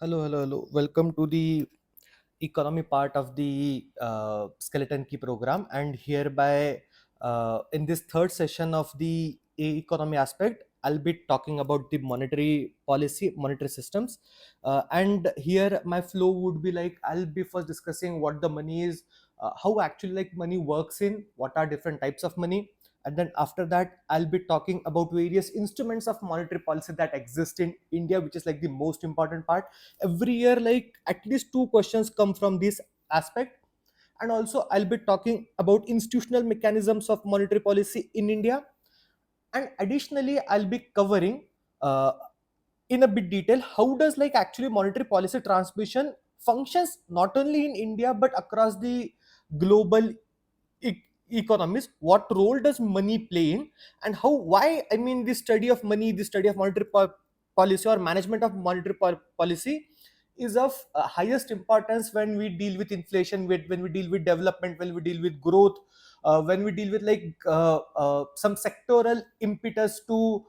Hello, hello, hello. Welcome to the economy part of the skeleton key program. And hereby, in this third session of the economy aspect, I'll be talking about the monetary policy, monetary systems. And here, my flow would be like I'll be first discussing what the money is, how actually like money works in, what are different types of money, and then after that I'll be talking about various instruments of monetary policy that exist in India, which is like the most important part. Every year like at least two questions come from this aspect. And also I'll be talking about institutional mechanisms of monetary policy in India. And additionally I'll be covering uh, in a bit detail how does like actually monetary policy transmission functions not only in India but across the global e- economies. What role does money play in, and how, why, I mean, the study of money, the study of monetary policy or management of monetary policy is of highest importance when we deal with inflation, when we deal with development, when we deal with growth, when we deal with like some sectoral impetus to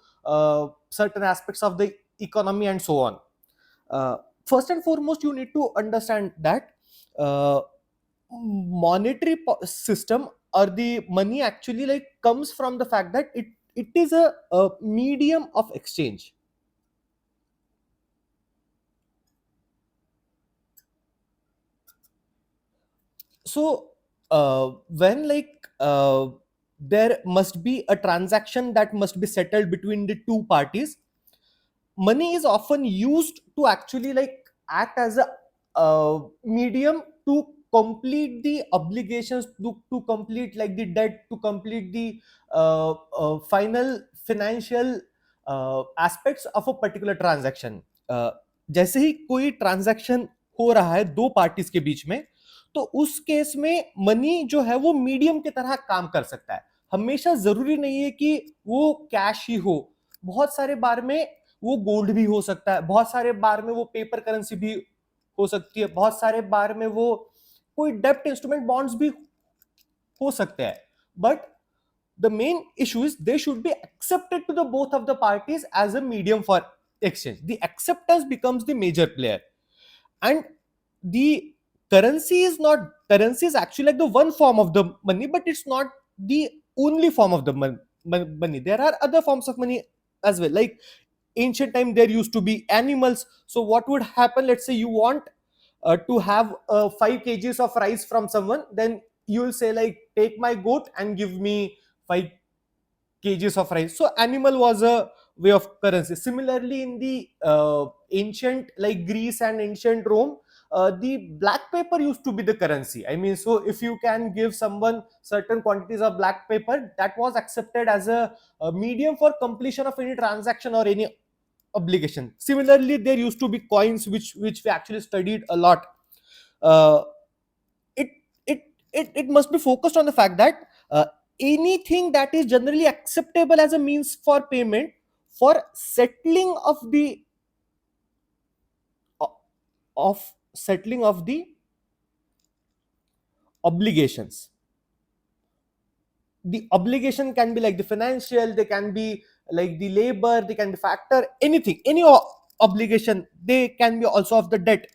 certain aspects of the economy and so on. First and foremost, you need to understand that uh, monetary system or the money actually like comes from the fact that it is a medium of exchange. So when like there must be a transaction that must be settled between the two parties, money is often used to actually like act as a medium to complete the obligations, to complete like the debt, to complete the final financial aspects of a particular transaction. जैसे ही कोई transaction हो रहा है दो parties के बीच में, तो उस केस में मनी जो है वो मीडियम की तरह काम कर सकता है. हमेशा जरूरी नहीं है कि वो कैश ही हो. बहुत सारे बार में वो गोल्ड भी हो सकता है, बहुत सारे बार में वो पेपर करेंसी भी हो सकती है, बहुत सारे बार में वो कोई डेप्ट इंस्ट्रूमेंट बॉन्ड्स भी हो सकते हैं. But the main issue is they should be accepted to the both of the parties as a medium for exchange. The acceptance becomes the major player. And the currency is actually like the one form of the money, but it's not the only form of the money. There are other forms of money as well. Like ancient time there used to be animals. So what would happen, let's say you want to have 5 kgs of rice from someone, then you will say like take my goat and give me 5 kgs of rice. So animal was a way of currency. Similarly in the ancient like Greece and ancient Rome, the black paper used to be the currency. I mean, so if you can give someone certain quantities of black paper, that was accepted as a medium for completion of any transaction or any obligation. Similarly, there used to be coins which we actually studied a lot. uh, it it must be focused on the fact that anything that is generally acceptable as a means for payment for settling of settling of the obligations. The obligation can be like the financial, they can be like the labor, they can be factor, anything, any obligation. They can be also of the debt.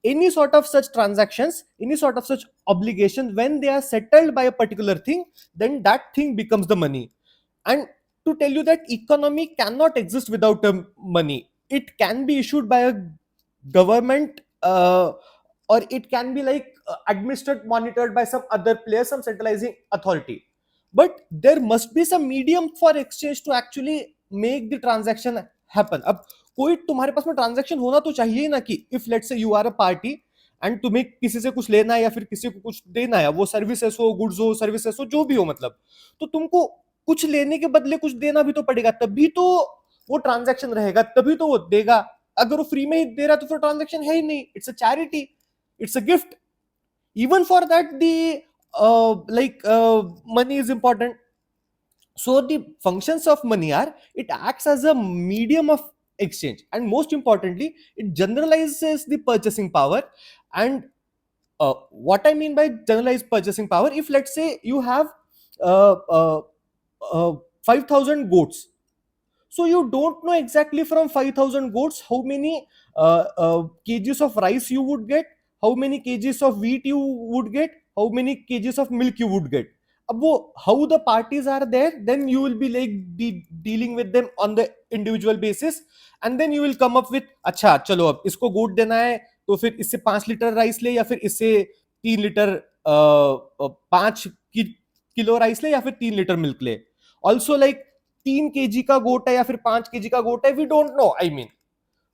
Any sort of such transactions, any sort of such obligation, when they are settled by a particular thing, then that thing becomes the money. And to tell you that economy cannot exist without money. It can be issued by a government, or it can be like administered, monitored by some other player, some centralizing authority. But there must be some medium for exchange to actually make the transaction happen. अब कोई तुम्हारे पास में transaction होना तो चाहिए ही ना, कि if let's say you are a party and तुम्हें किसी से कुछ लेना है या फिर किसी को कुछ देना है, वो सर्विसेज हो, गुड्स हो, सर्विसेज हो, जो भी हो, मतलब तो तुमको कुछ लेने के बदले कुछ देना भी तो पड़ेगा, तभी तो वो ट्रांजैक्शन रहेगा, तभी तो वो देगा. अगर वो फ्री में ही दे रहा तो फिर ट्रांजैक्शन है ही नहीं. It's a charity, it's a gift. Even for that the money is important. So the functions of money are, it acts as a medium of exchange, and most importantly it generalizes the purchasing power. And what I mean by generalized purchasing power, if let's say you have uh, uh, 5,000 goats, so you don't know exactly from 5,000 goats how many kgs of rice you would get, how many kgs of wheat you would get, how many kgs of milk you would get. अब वो how the parties are there, then you will be like dealing with them on the individual basis, and then you will come up with अच्छा चलो अब इसको गोट देना है तो फिर इससे 5 लीटर राइस ले, या फिर इससे 3 लीटर 5 किलो राइस ले, या फिर 3 लीटर मिल्क ले. ऑल्सो लाइक 3 kg का गोट है या फिर 5 kg का गोट है, we don't know, I mean.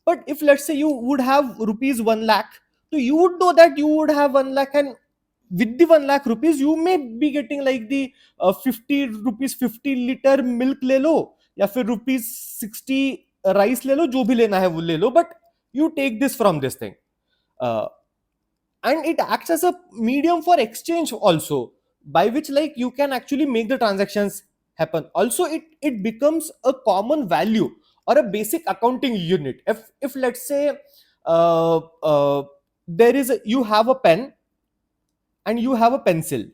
But if let's say you would have rupees 1 lakh, so you would know that you would have 1 lakh, and with the 1 lakh rupees you may be getting like the 50 rupees 50 liter milk ले लो, या फिर rupees 60 rice ले लो, जो भी लेना है वो ले लो, but you take this from this thing. uh, and it acts as a medium for exchange also, by which like you can actually make the transactions happen. Also it becomes a common value or a basic accounting unit. If let's say uh, uh, there is you have a pen and you have a pencil,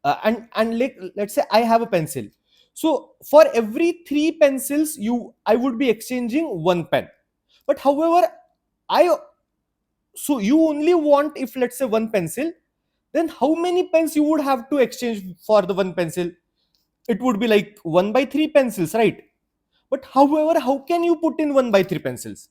and like let's say I have a pencil, so for every 3 pencils I would be exchanging 1 pen. But however, I so you only want, if let's say 1 pencil, then how many pens you would have to exchange for the 1 pencil? It would be like 1/3 pencils, right? But however, how can you put in 1/3 pencils?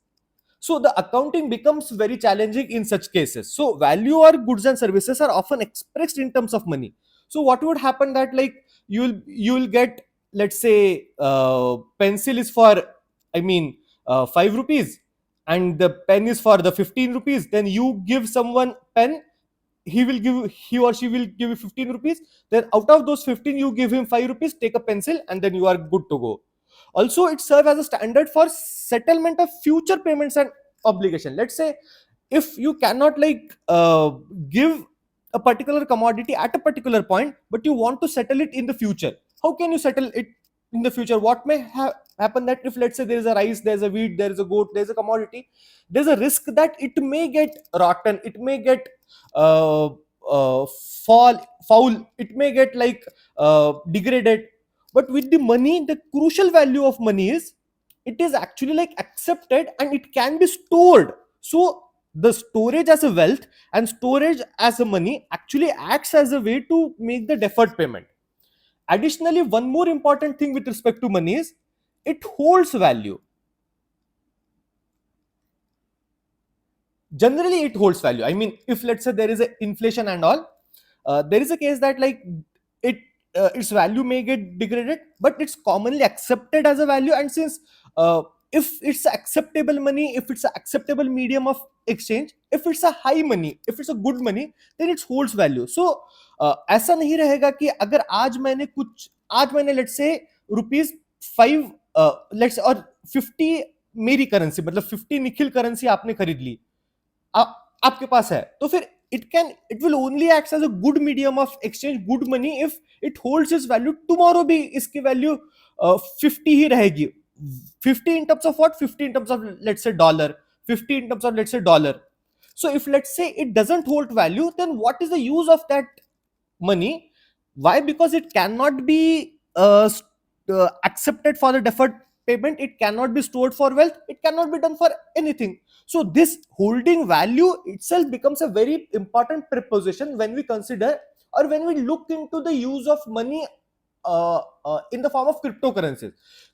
So the accounting becomes very challenging in such cases. So value or goods and services are often expressed in terms of money. So what would happen that like you'll get, let's say pencil is for, I mean, 5 rupees, and the pen is for the 15 rupees. Then you give someone pen, he or she will give you 15 rupees. Then out of those 15 you give him 5 rupees, take a pencil, and then you are good to go. Also it serves as a standard for settlement of future payments and obligation. Let's say if you cannot like give a particular commodity at a particular point, but you want to settle it in the future, how can you settle it in the future? What may happen that if let's say there is a rice, there's a wheat, there is a goat, there's a commodity, there's a risk that it may get rotten, it may get uh, foul, it may get like degraded. But with the money, the crucial value of money is it is actually like accepted and it can be stored. So the storage as a wealth and storage as a money actually acts as a way to make the deferred payment. Additionally, one more important thing with respect to money is it holds value. Generally it holds value. I mean, if let's say there is a inflation and all, there is a case that like it its value may get degraded, but it's commonly accepted as a value. And since if it's acceptable money, if it's an acceptable medium of exchange, if it's a high money, if it's a good money, then it holds value. So ऐसा नहीं रहेगा कि अगर आज मैंने let's say rupees 5 let's और 50 मेरी currency, मतलब 50 निखिल करेंसी आपने खरीद ली, आपके पास है, तो फिर it will only act as a good medium of exchange, good money, if it holds its value. Tomorrow भी इसकी value 50 ही रहेगी. 50 in terms of what? 50 in terms of let's say dollar, 50 in terms of let's say dollar. So if let's say it doesn't hold value, then what is the use of that money? Why? Because it cannot be accepted for the deferred payment, it cannot be stored for wealth, it cannot be done for anything. So this holding value itself becomes a very important preposition when we consider or when we look into the use of money in the form of cryptocurrencies.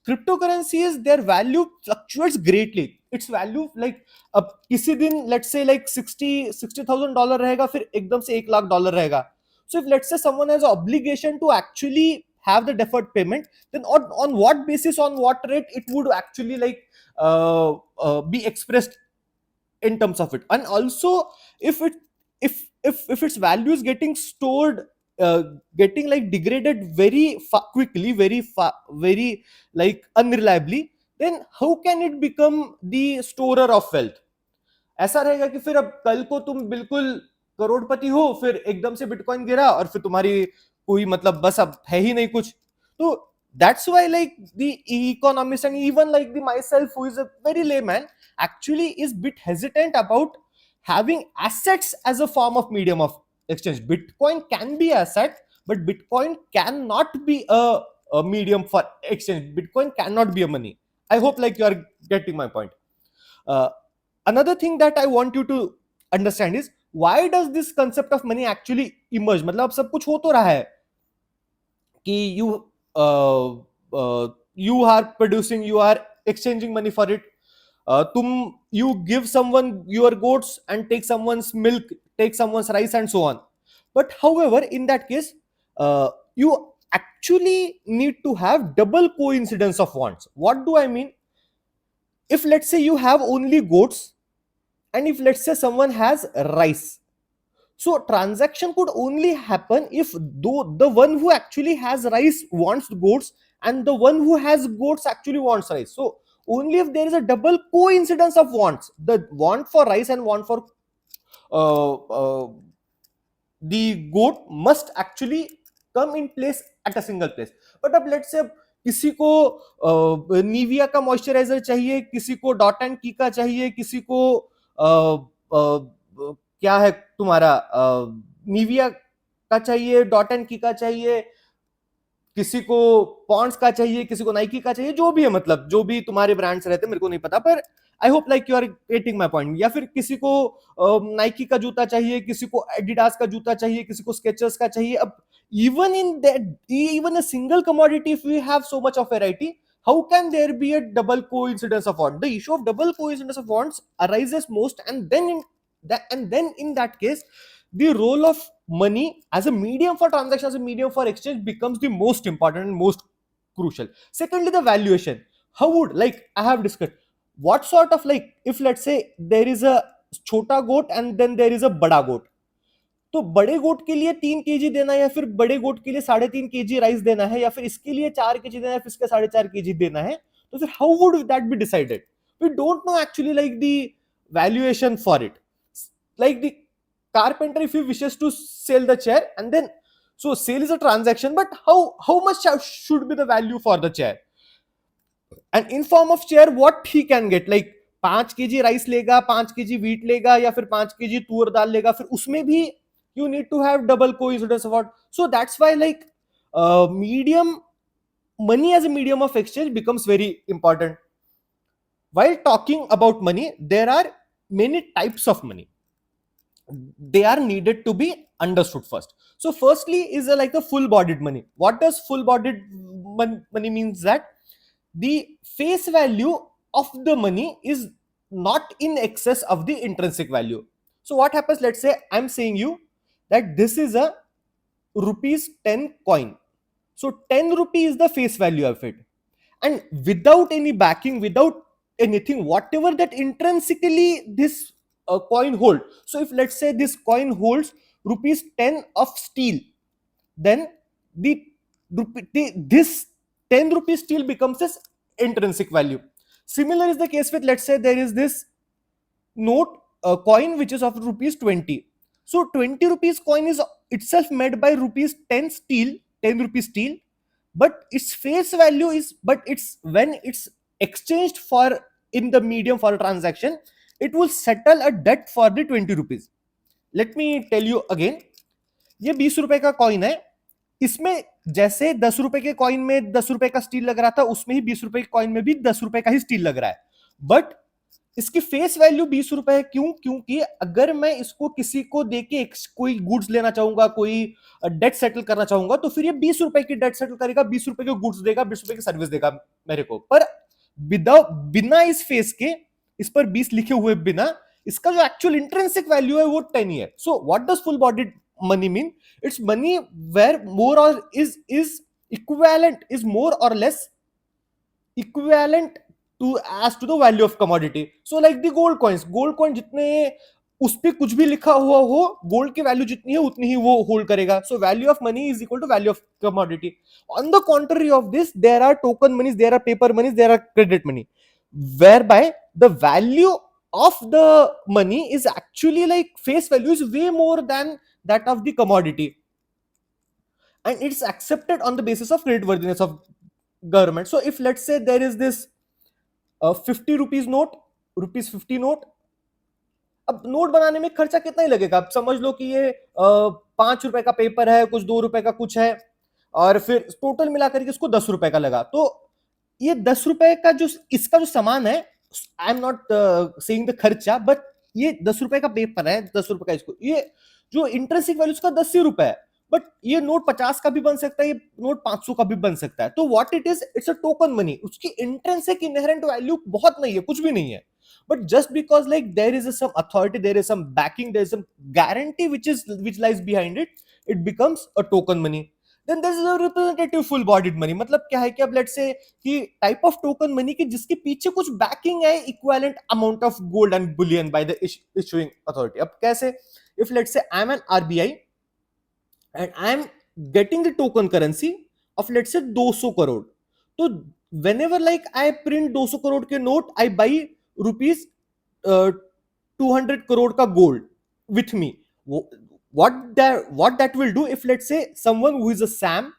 Cryptocurrencies, their value fluctuates greatly. Its value like किसी दिन let's say like $60,000 रहेगा, फिर एकदम से $1 lakh रहेगा. So if let's say someone has an obligation to actually have the deferred payment, then on what basis, on what rate it would actually like be expressed in terms of it. And also if its value is getting stored, getting like degraded very quickly, very like unreliably, then how can it become the storer of wealth? ऐसा रहेगा कि फिर अब कल को तुम बिल्कुल करोड़पति हो, फिर एकदम से बिटकॉइन गिरा और फिर तुम्हारी कोई मतलब बस अब है ही नहीं कुछ. तो that's why like the economists and even like the myself who is a very layman actually is bit hesitant about having assets as a form of medium of exchange. Bitcoin can be asset, but Bitcoin cannot be a medium for exchange. Bitcoin cannot be a money. I hope like you are getting my point. uh, another thing that I want you to understand is why does this concept of money actually emerge. मतलब अब सब कुछ हो तो रहा है कि you are producing, you are exchanging money for it. तुम you give someone your goats and take someone's milk, take someone's rice and so on. But however, in that case, you actually need to have double coincidence of wants. What do I mean? If let's say you have only goats and if let's say someone has rice, so transaction could only happen if the one who actually has rice wants goats and the one who has goats actually wants rice. So only if there is a double coincidence of wants, the want for rice and want for uh, uh, the goat must actually come in place at a single place. But अब let's say किसी को Nivea का moisturiser चाहिए, किसी co dot and की का चाहिए, किसी को क्या है तुम्हारा निविया का चाहिए, डॉट एंड की का चाहिए, किसी को पॉन्ड्स का चाहिए, किसी को नाइकी का चाहिए, जो भी है, मतलब जो भी तुम्हारे ब्रांड्स रहते हैं मेरे को नहीं पता, पर I hope like you are getting my point. या फिर किसी को नाइकी का जूता चाहिए, किसी को एडिडास का जूता चाहिए, किसी को स्केचर्स का चाहिए. अब even in that, even a single commodity, if we have so much of variety, how can there be a double coincidence of want? The issue of double coincidence of wants arises most, and then in that case the role of money as a medium for transaction, as a medium for exchange, becomes the most important and most crucial. Secondly, the valuation. How would, like I have discussed, what sort of, like if let's say there is a chota goat and then there is a bada goat, तो बड़े गोट के लिए 3 kg देना है या फिर बड़े गोट के लिए 3.5 kg राइस देना है या फिर इसके लिए 4 kg देना है फिर इसके 4.5 kg देना है, तो फिर how would that be decided? We don't know actually like the valuation for it. Like the carpenter, if he wishes to sell the chair, and then so sale is a transaction, but how much should be the value for the chair? And in form of chair, what he can get, like 5 kg rice लेगा, 5 kg wheat लेगा या फिर 5 kg तूर दाल लेगा, फिर उसमें भी you need to have double coincidence of what. So that's why like medium money as a medium of exchange becomes very important. While talking about money, there are many types of money. They are needed to be understood first. So firstly is like a full bodied money. What does full bodied money means? That the face value of the money is not in excess of the intrinsic value. So what happens, let's say I'm saying you that this is a rupees 10 coin. So 10 rupee is the face value of it, and without any backing, without anything, whatever that intrinsically this coin hold. So if let's say this coin holds rupees 10 of steel, then this 10 rupees steel becomes its intrinsic value. Similar is the case with, let's say there is this note coin which is of rupees 20. So 20 rupees coin is itself made by rupees 10 steel, 10 rupees steel, but its face value is, but it's when it's exchanged for in the medium for a transaction, it will settle a debt for the 20 rupees. Let me tell you again, ये 20 रुपए का coin है, इसमें जैसे 10 रुपए के coin में 10 रुपए का स्टील लग रहा था, उसमें ही 20 रुपए के कॉइन में भी 10 रुपए का ही स्टील लग रहा है, बट इसकी फेस वैल्यू 20 रुपए है. क्यों? क्योंकि अगर मैं इसको किसी को देके कोई गुड्स लेना चाहूंगा, कोई डेट सेटल करना चाहूंगा, तो फिर ये 20 रुपए की डेट सेटल करेगा, 20 रुपए के गुड्स देगा, 20 रुपए की सर्विस देगा मेरे को. पर बिना इस फेस के, इस पर 20 लिखे हुए बिना, इसका जो एक्चुअल इंट्रिंसिक वैल्यू है वो 10 ही है. So what does full bodied money mean? It's money where more or is equivalent, is more or less equivalent to as to the value of commodity. So like the gold coins, gold coin जितने उस पे कुछ भी लिखा हुआ हो, gold की value जितनी है उतनी ही वो होल्ड करेगा. So value of money is equal to value of commodity. On the contrary of this, there are token moneys, there are paper moneys, there are credit money, whereby the value of the money is actually like face value is way more than that of the commodity, and it's accepted on the basis of creditworthiness of government. So if let's say there is this 50 rupees note, rupees 50 note, अब note बनाने में खर्चा कितना ही लगेगा? अब समझ लो कि ये 5 रुपए का पेपर है, कुछ 2 रुपए का कुछ है, और फिर टोटल मिलाकर के इसको 10 रुपए का लगा. तो ये 10 रुपए का जो इसका जो सामान है, I am not saying the खर्चा, बट ये 10 रुपए का पेपर है, 10 रुपए का इसको, ये जो इंटरेंसिक वैल्यू उसका 10 रुपए है, बट ये नोट 50 का भी बन सकता है, ये नोट 500 का भी बन सकता है. तो what it is, it's a token money. उसकी इंट्रिंसिक इनहेरेंट वैल्यू बहुत नहीं है, कुछ भी नहीं है, but just because like there is some authority, there is some backing, there is some guarantee which lies behind it, it becomes a token money. Then there is a representative full bodied money. मतलब क्या है कि अब let's say कि type of token money कि जिसके पीछे कुछ backing है, equivalent amount of gold and bullion by the issuing authority. अब कैसे, if let's say I am an RBI and I am getting the token currency of let's say 200 crore, तो whenever like I print 200 crore के note, I buy rupees 200 crore का gold with me. What that will do, if let's say someone who is a Sam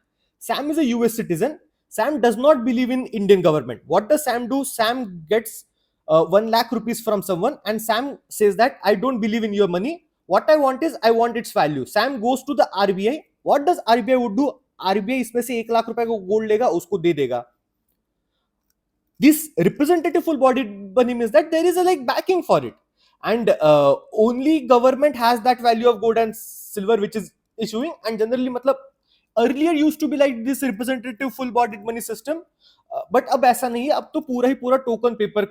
is a US citizen, Sam does not believe in Indian government. What does Sam do? Sam gets 1 lakh rupees from someone and Sam says that I don't believe in your money. What I want is I want its value. Sam goes to the RBI. What does RBI would do? RBI इसमें से 1 लाख रुपए को gold लेगा, उसको दे देगा. This representative full bodied money means that there is a like backing for it, and only government has that value of gold and silver which is issuing. And generally matlab earlier used to be like this representative full bodied money system, but अब ऐसा नहीं है, अब तो पूरा ही पूरा token paper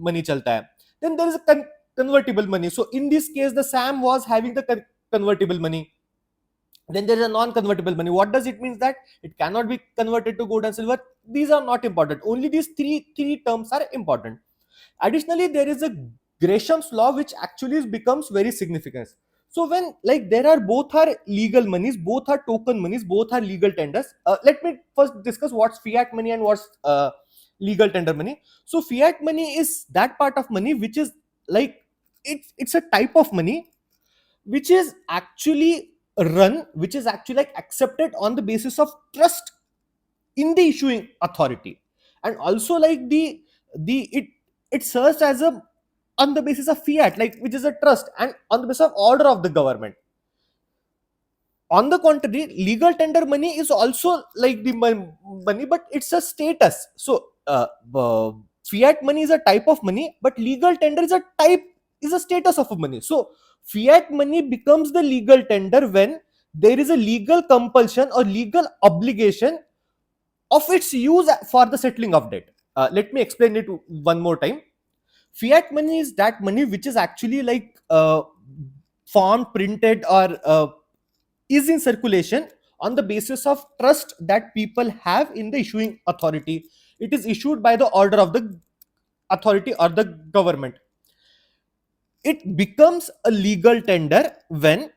money चलता है. Then there is a convertible money. So in this case the Sam was having the convertible money. Then there is a non-convertible money. What does it mean? That it cannot be converted to gold and silver. These are not important. Only these three terms are important. Additionally, there is a Gresham's law which actually becomes very significant. So when like there are both are legal monies, both are token monies, both are legal tenders. Let me first discuss what's fiat money and what's legal tender money. So fiat money is that part of money which is like it's a type of money which is actually which is actually like accepted on the basis of trust in the issuing authority, and also like it serves as a on the basis of fiat, like which is a trust and on the basis of order of the government. On the contrary, legal tender money is also like the money, but it's a status. So fiat money is a type of money, but legal tender is a type, is a status of a money. So fiat money becomes the legal tender when there is a legal compulsion or legal obligation of its use for the settling of debt. Let me explain it one more time. Fiat money is that money which is actually like formed, printed, or is in circulation on the basis of trust that people have in the issuing authority. It is issued by the order of the authority or the government. It becomes a legal tender when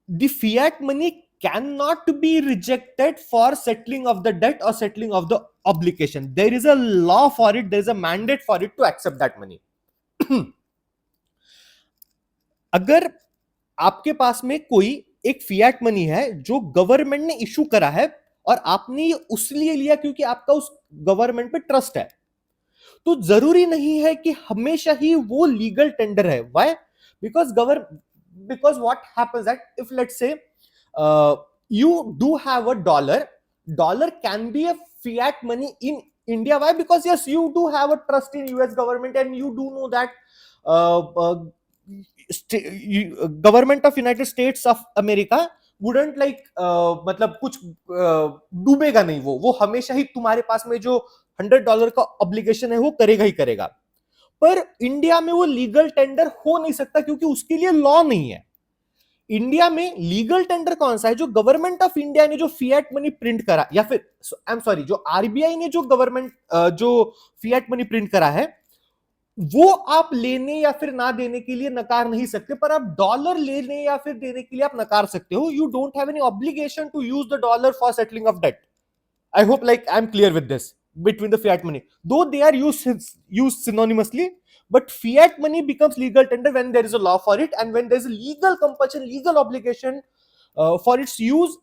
the fiat money cannot be rejected for settling of the debt or settling of the obligation. There is a law for it, there is a mandate for it to accept that money. अगर आपके पास में कोई एक fiat money है जो government ने issue करा है और आपने ये उसलिए लिया क्योंकि आपका उस गवर्नमेंट पे ट्रस्ट है, तो जरूरी नहीं है कि हमेशा ही वो लीगल टेंडर है. Why? because what happens that if let's say you do have a dollar can be a fiat money in India. Why? Because yes, you do have a trust in US government and you do know that government of United states of America wouldn't like मतलब कुछ डूबेगा नहीं, वो हमेशा ही तुम्हारे पास में जो $100 का obligation है वो करेगा ही करेगा. पर इंडिया में वो लीगल टेंडर हो नहीं सकता क्योंकि उसके लिए लॉ नहीं है. इंडिया में लीगल टेंडर कौन सा है? जो गवर्नमेंट ऑफ इंडिया ने जो फिएट मनी प्रिंट करा, या फिर आई एम सॉरी, जो आरबीआई ने जो गवर्नमेंट जो फिएट मनी प्रिंट करा है वो आप लेने या फिर ना देने के लिए नकार नहीं सकते, पर आप डॉलर लेने या फिर देने के लिए आप नकार सकते हो. You don't have any obligation to use the dollar for settling of debt. I hope like I am clear with this. Between the fiat money, though they are used synonymously, but fiat money becomes legal tender when there is a law for it and when there is a legal compulsion, legal obligation for its use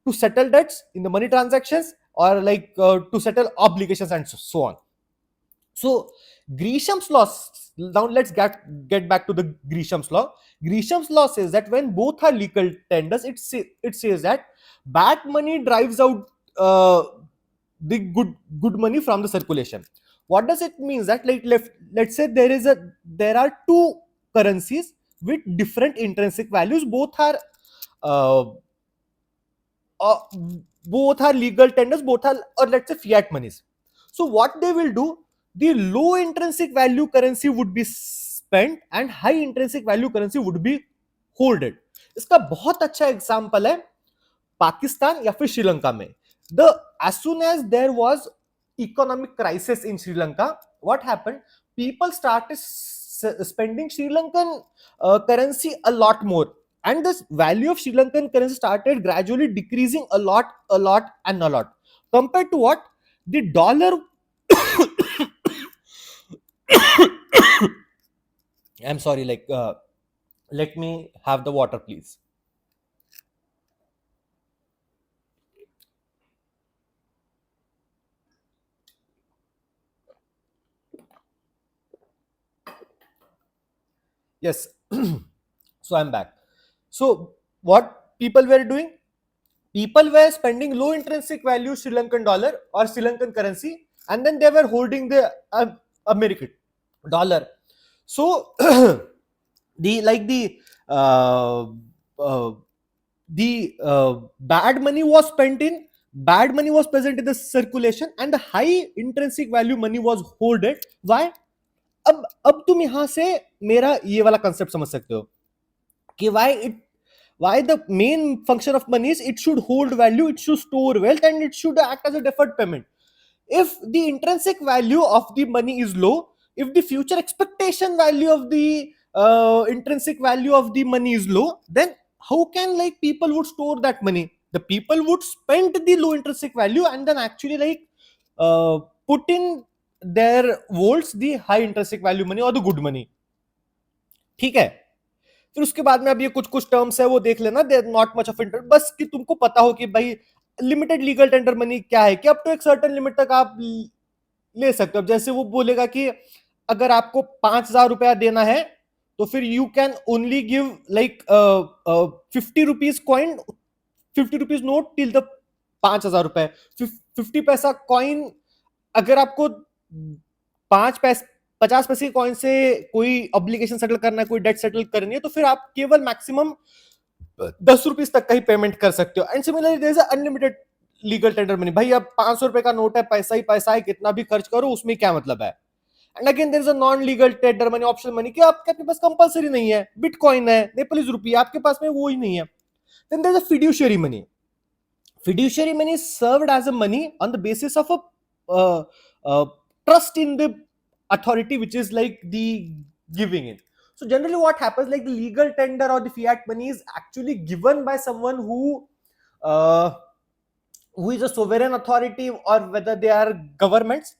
to settle debts in the money transactions or like to settle obligations and so on. So Gresham's law, now let's get back to the Gresham's law. Gresham's law says that when both are legal tenders, it says that bad money drives out the good money from the circulation. What does it mean? That like let's say there are two currencies with different intrinsic values. Uh, uh, both are legal tenders, both are, or let's say, fiat monies. So what they will do, the low intrinsic value currency would be spent and high intrinsic value currency would be holded. इसका बहुत अच्छा example है पाकिस्तान या फिर श्रीलंका में. The as soon as there was economic crisis in Sri Lanka, what happened? People started spending Sri Lankan currency a lot more, and the value of Sri Lankan currency started gradually decreasing a lot, and a lot compared to what the dollar. I'm sorry, let me have the water, please. Yes. So I'm back. So what people were doing? People were spending low intrinsic value Sri Lankan dollar or Sri Lankan currency, and then they were holding the American dollar. So the like uh, uh, bad money was spent in bad money was present in the circulation, and the high intrinsic value money was holded. Why? अब तुम यहां से मेरा ये वाला concept समझ सकते हो कि why the main function of money is it should hold value, it should store wealth, and it should act as a deferred payment. If the intrinsic value of the money is low, if the future expectation value of the intrinsic value of the money is low, then how can like people would store that money? The people would spend the low intrinsic value and then actually put in their volts the high intrinsic value money or the good money. ठीक है. फिर उसके बाद में अब ये कुछ कुछ टर्म्स है वो देख लेना, there not much of interest, बस कि तुमको पता हो कि भाई लिमिटेड लीगल टेंडर मनी क्या है, कि अप टू एक सर्टेन लिमिट तक आप ले सकते हो. अब जैसे वो बोलेगा कि अगर आपको 5,000 रुपया देना है तो फिर you can only give like 50 rupees coin, 50 rupees note till the 5,000 रुपए. 50 पैसा कॉइन अगर आपको 5 पैसे 50 पैसे की कॉइन से कोई ऑब्लिगेशन सेटल करना है, कोई डेट सेटल करनी है, तो फिर आप केवल मैक्सिमम 10 रुपीज तक का ही पेमेंट कर सकते हो. And similarly there is unlimited legal tender money. भाई अब 500 रुपए का नोट है, पैसा ही पैसा है, कितना भी खर्च करो उसमें क्या मतलब है. And again there is a non legal tender money, optional money, कि आपके पास कंपलसरी नहीं है, बिटकॉइन है, नेपालीज रुपी आपके पास में वो ही नहीं है. Then there is a fiduciary money. Fiduciary money is served as a money on the basis of a uh, uh, trust in the authority which is like the giving it. So generally what happens, like the legal tender or the fiat money is actually given by someone uh, who is a sovereign authority or whether they are governments.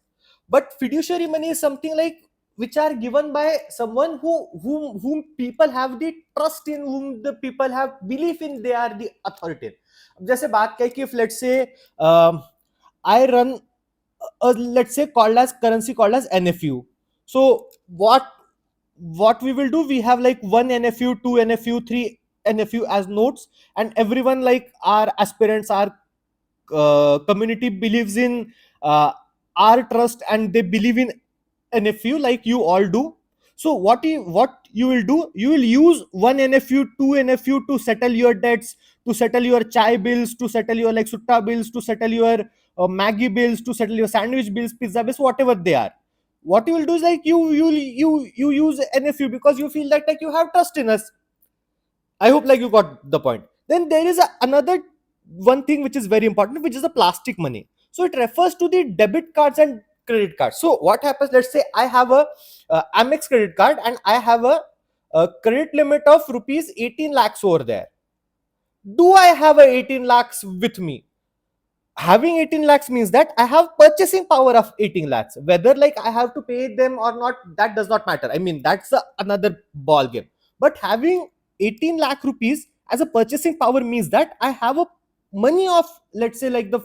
But fiduciary money is something like which are given by someone whom people have the trust in, whom the people have belief in, they are the authority. जैसे बात करें कि let's say I run let's say called as currency called as NFU. So what we will do, we have like one NFU, two NFU, three NFU as notes, and everyone like our aspirants, our community believes in our trust and they believe in NFU like you all do. So what you will do, you will use one NFU, two NFU to settle your debts, to settle your chai bills, to settle your like sutta bills, to settle your Maggie bills, to settle your sandwich bills, pizza bills, whatever they are. What you will do is like you use NFU because you feel that like you have trust in us. I hope like you got the point. Then there is another one thing which is very important, which is the plastic money. So it refers to the debit cards and credit cards. So what happens? Let's say I have a Amex credit card and I have a credit limit of rupees 18 lakhs over there. Do I have a 18 lakhs with me? Having 18 lakhs means that I have purchasing power of 18 lakhs. Whether like I have to pay them or not, that does not matter. I mean, that's another ball game. But having 18 lakh rupees as a purchasing power means that I have a money of, let's say, like the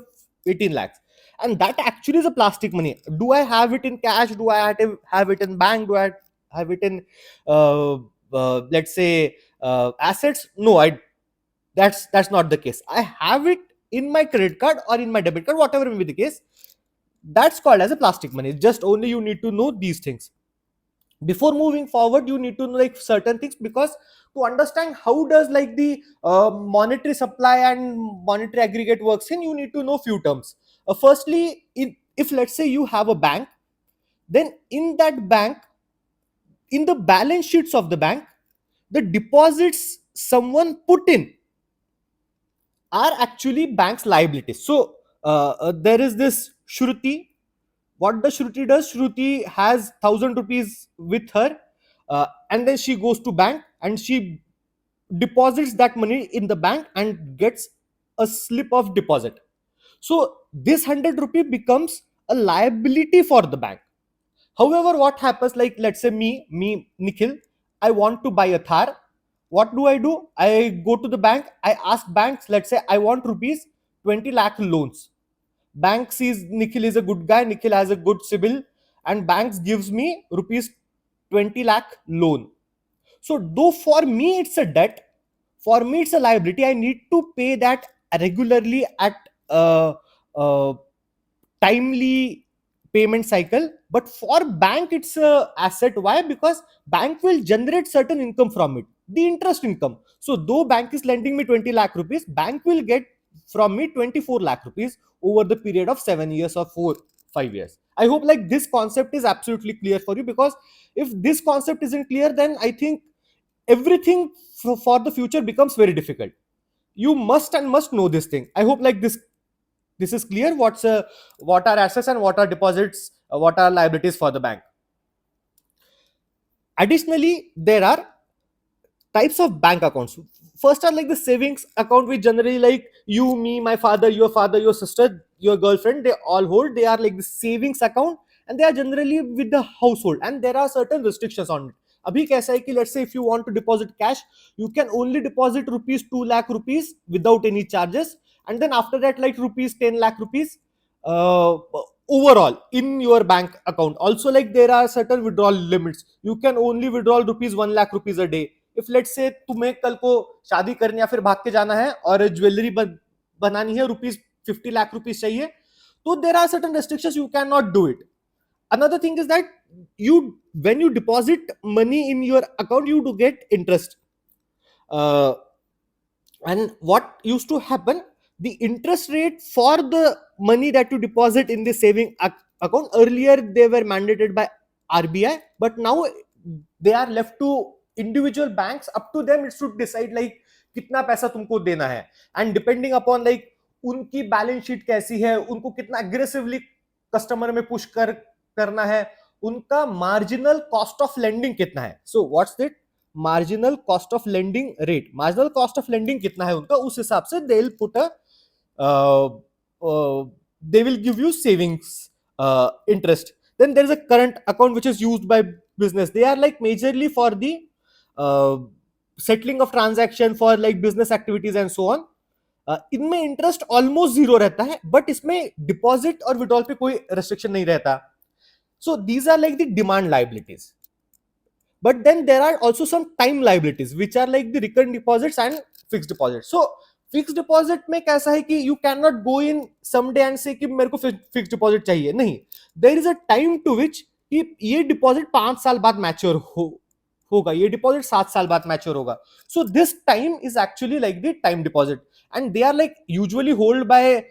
18 lakhs. And that actually is a plastic money. Do I have it in cash? Do I have it in bank? Do I have it in, let's say, assets? No, that's not the case. I have it in my credit card or in my debit card, whatever may be the case. That's called as a plastic money. Just only you need to know these things. Before moving forward, you need to know like certain things, because to understand how does like the monetary supply and monetary aggregate works in, you need to know few terms. Firstly, if let's say you have a bank, then in that bank, in the balance sheets of the bank, the deposits someone put in are actually bank's liabilities. So there is this Shruti. What the Shruti does, Shruti has 1,000 rupees with her, and then she goes to bank and she deposits that money in the bank and gets a slip of deposit. So this 100 rupee becomes a liability for the bank. However, what happens, like let's say me Nikhil, I want to buy a Thar. What do? I go to the bank. I ask banks. Let's say I want rupees 20 lakh loans. Bank sees Nikhil is a good guy. Nikhil has a good CIBIL, and banks gives me rupees 20 lakh loan. So though for me it's a debt, for me it's a liability. I need to pay that regularly at uh, timely payment cycle. But for bank it's a asset. Why? Because bank will generate certain income from it, the interest income. So though bank is lending me 20 lakh rupees, bank will get from me 24 lakh rupees over the period of 7 years or 4 5 years. I hope like this concept is absolutely clear for you, because if this concept isn't clear, then I think everything for the future becomes very difficult. You must know this thing. I hope like this is clear. What are assets and what are deposits, what are liabilities for the bank. Additionally, there are types of bank accounts. First are like the savings account, which generally like you, me, my father, your sister, your girlfriend, they all hold. They are like the savings account, and they are generally with the household, and there are certain restrictions on it. Abhi kaisa hai ki, let's say if you want to deposit cash, you can only deposit rupees 2 lakh rupees without any charges, and then after that like rupees 10 lakh rupees uh, overall in your bank account. Also like there are certain withdrawal limits. You can only withdraw rupees 1 lakh rupees a day. If late से तुम्हें कल को शादी करनी या फिर भाग के जाना है और ज्वेलरी बनानी है, रुपीज 50 लाख रुपीज चाहिए, तो there are certain restrictions, you can not do it. Another thing is that you, when you deposit money in your account, you do get interest. uh, and what used to happen, the interest rate for the money that you deposit in the saving account, earlier they were mandated by RBI, but now they are left to individual banks. Up to them it should decide like कितना पैसा तुमको देना है, and depending upon like उनकी balance sheet कैसी है, उनको कितना अग्रेसिवली कस्टमर में पुश करना है, उनका मार्जिनल कॉस्ट ऑफ लेंडिंग कितना है. So what's that marginal cost of lending rate, marginal cost of lending कितना है उनका, उस हिसाब से they will put a they will give you savings interest. Then there is a current account which is used by business. They are like majorly for the uh, settling of transaction for like business activities and so on. इनमें interest almost zero रहता है, but इसमें deposit और withdrawal पे कोई restriction नहीं रहता. So these are like the demand liabilities. But then there are also some time liabilities, which are like the recurrent deposits and fixed deposits. So fixed deposit में कैसा है कि you cannot go in someday and say कि मेरे को fixed deposit चाहिए. नहीं, there is a time to which कि ये deposit 5 साल बाद mature होगा, ये deposit 7 साल बाद mature होगा. So this time is actually like the time deposit, and they are like usually hold by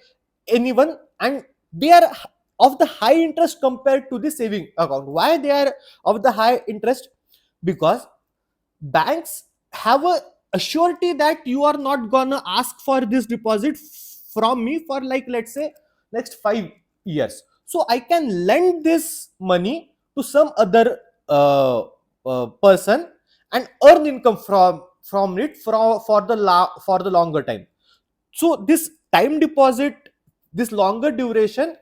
anyone, and they are of the high interest compared to the saving account. Why they are of the high interest? Because banks have a surety that you are not gonna ask for this deposit from me for like let's say next 5 years, so I can lend this money to some other person and earn income from it for the longer time. So this time deposit, this longer duration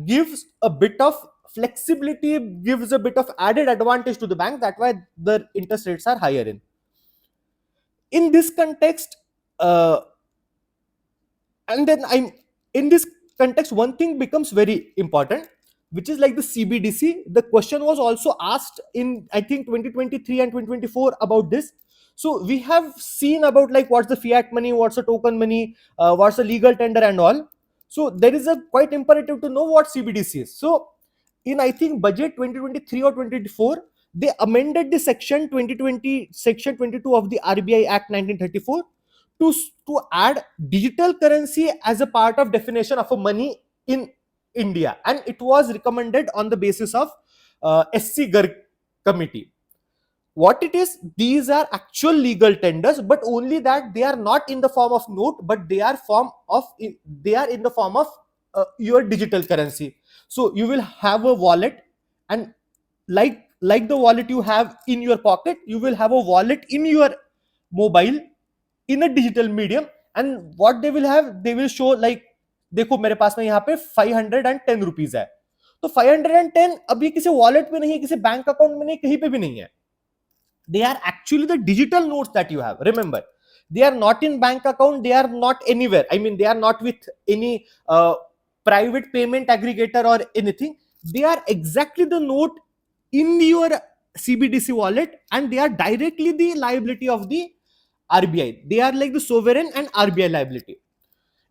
gives a bit of flexibility, gives a bit of added advantage to the bank. That's why the interest rates are higher in this context. uh, and then I'm in this context, one thing becomes very important, which is like the CBDC. The question was also asked in I think 2023 and 2024 about this. So we have seen about like what's the fiat money, what's the token money, what's the legal tender and all. So there is a quite imperative to know what CBDC is. So in, I think, budget 2023 or 2024, they amended the section 2020, section 22 of the RBI Act 1934 to add digital currency as a part of definition of a money in India, and it was recommended on the basis of SC Garg committee. What it is, these are actual legal tenders, but only that they are not in the form of note, but they are in the form of your digital currency. So you will have a wallet, and like the wallet you have in your pocket, you will have a wallet in your mobile in a digital medium. And what they will have, they will show like, देखो मेरे पास में यहाँ पे 510 rupees है, तो 510 अभी किसी wallet में नहीं है, किसी बैंक अकाउंट में नहीं, कहीं पे भी नहीं है. They are actually the digital notes that you have. Remember, they are not in bank account, they are not anywhere, I mean they are not with any private payment aggregator or anything. They are exactly the note in your CBDC wallet, and they are directly the liability of the RBI. They are like the sovereign and RBI liability.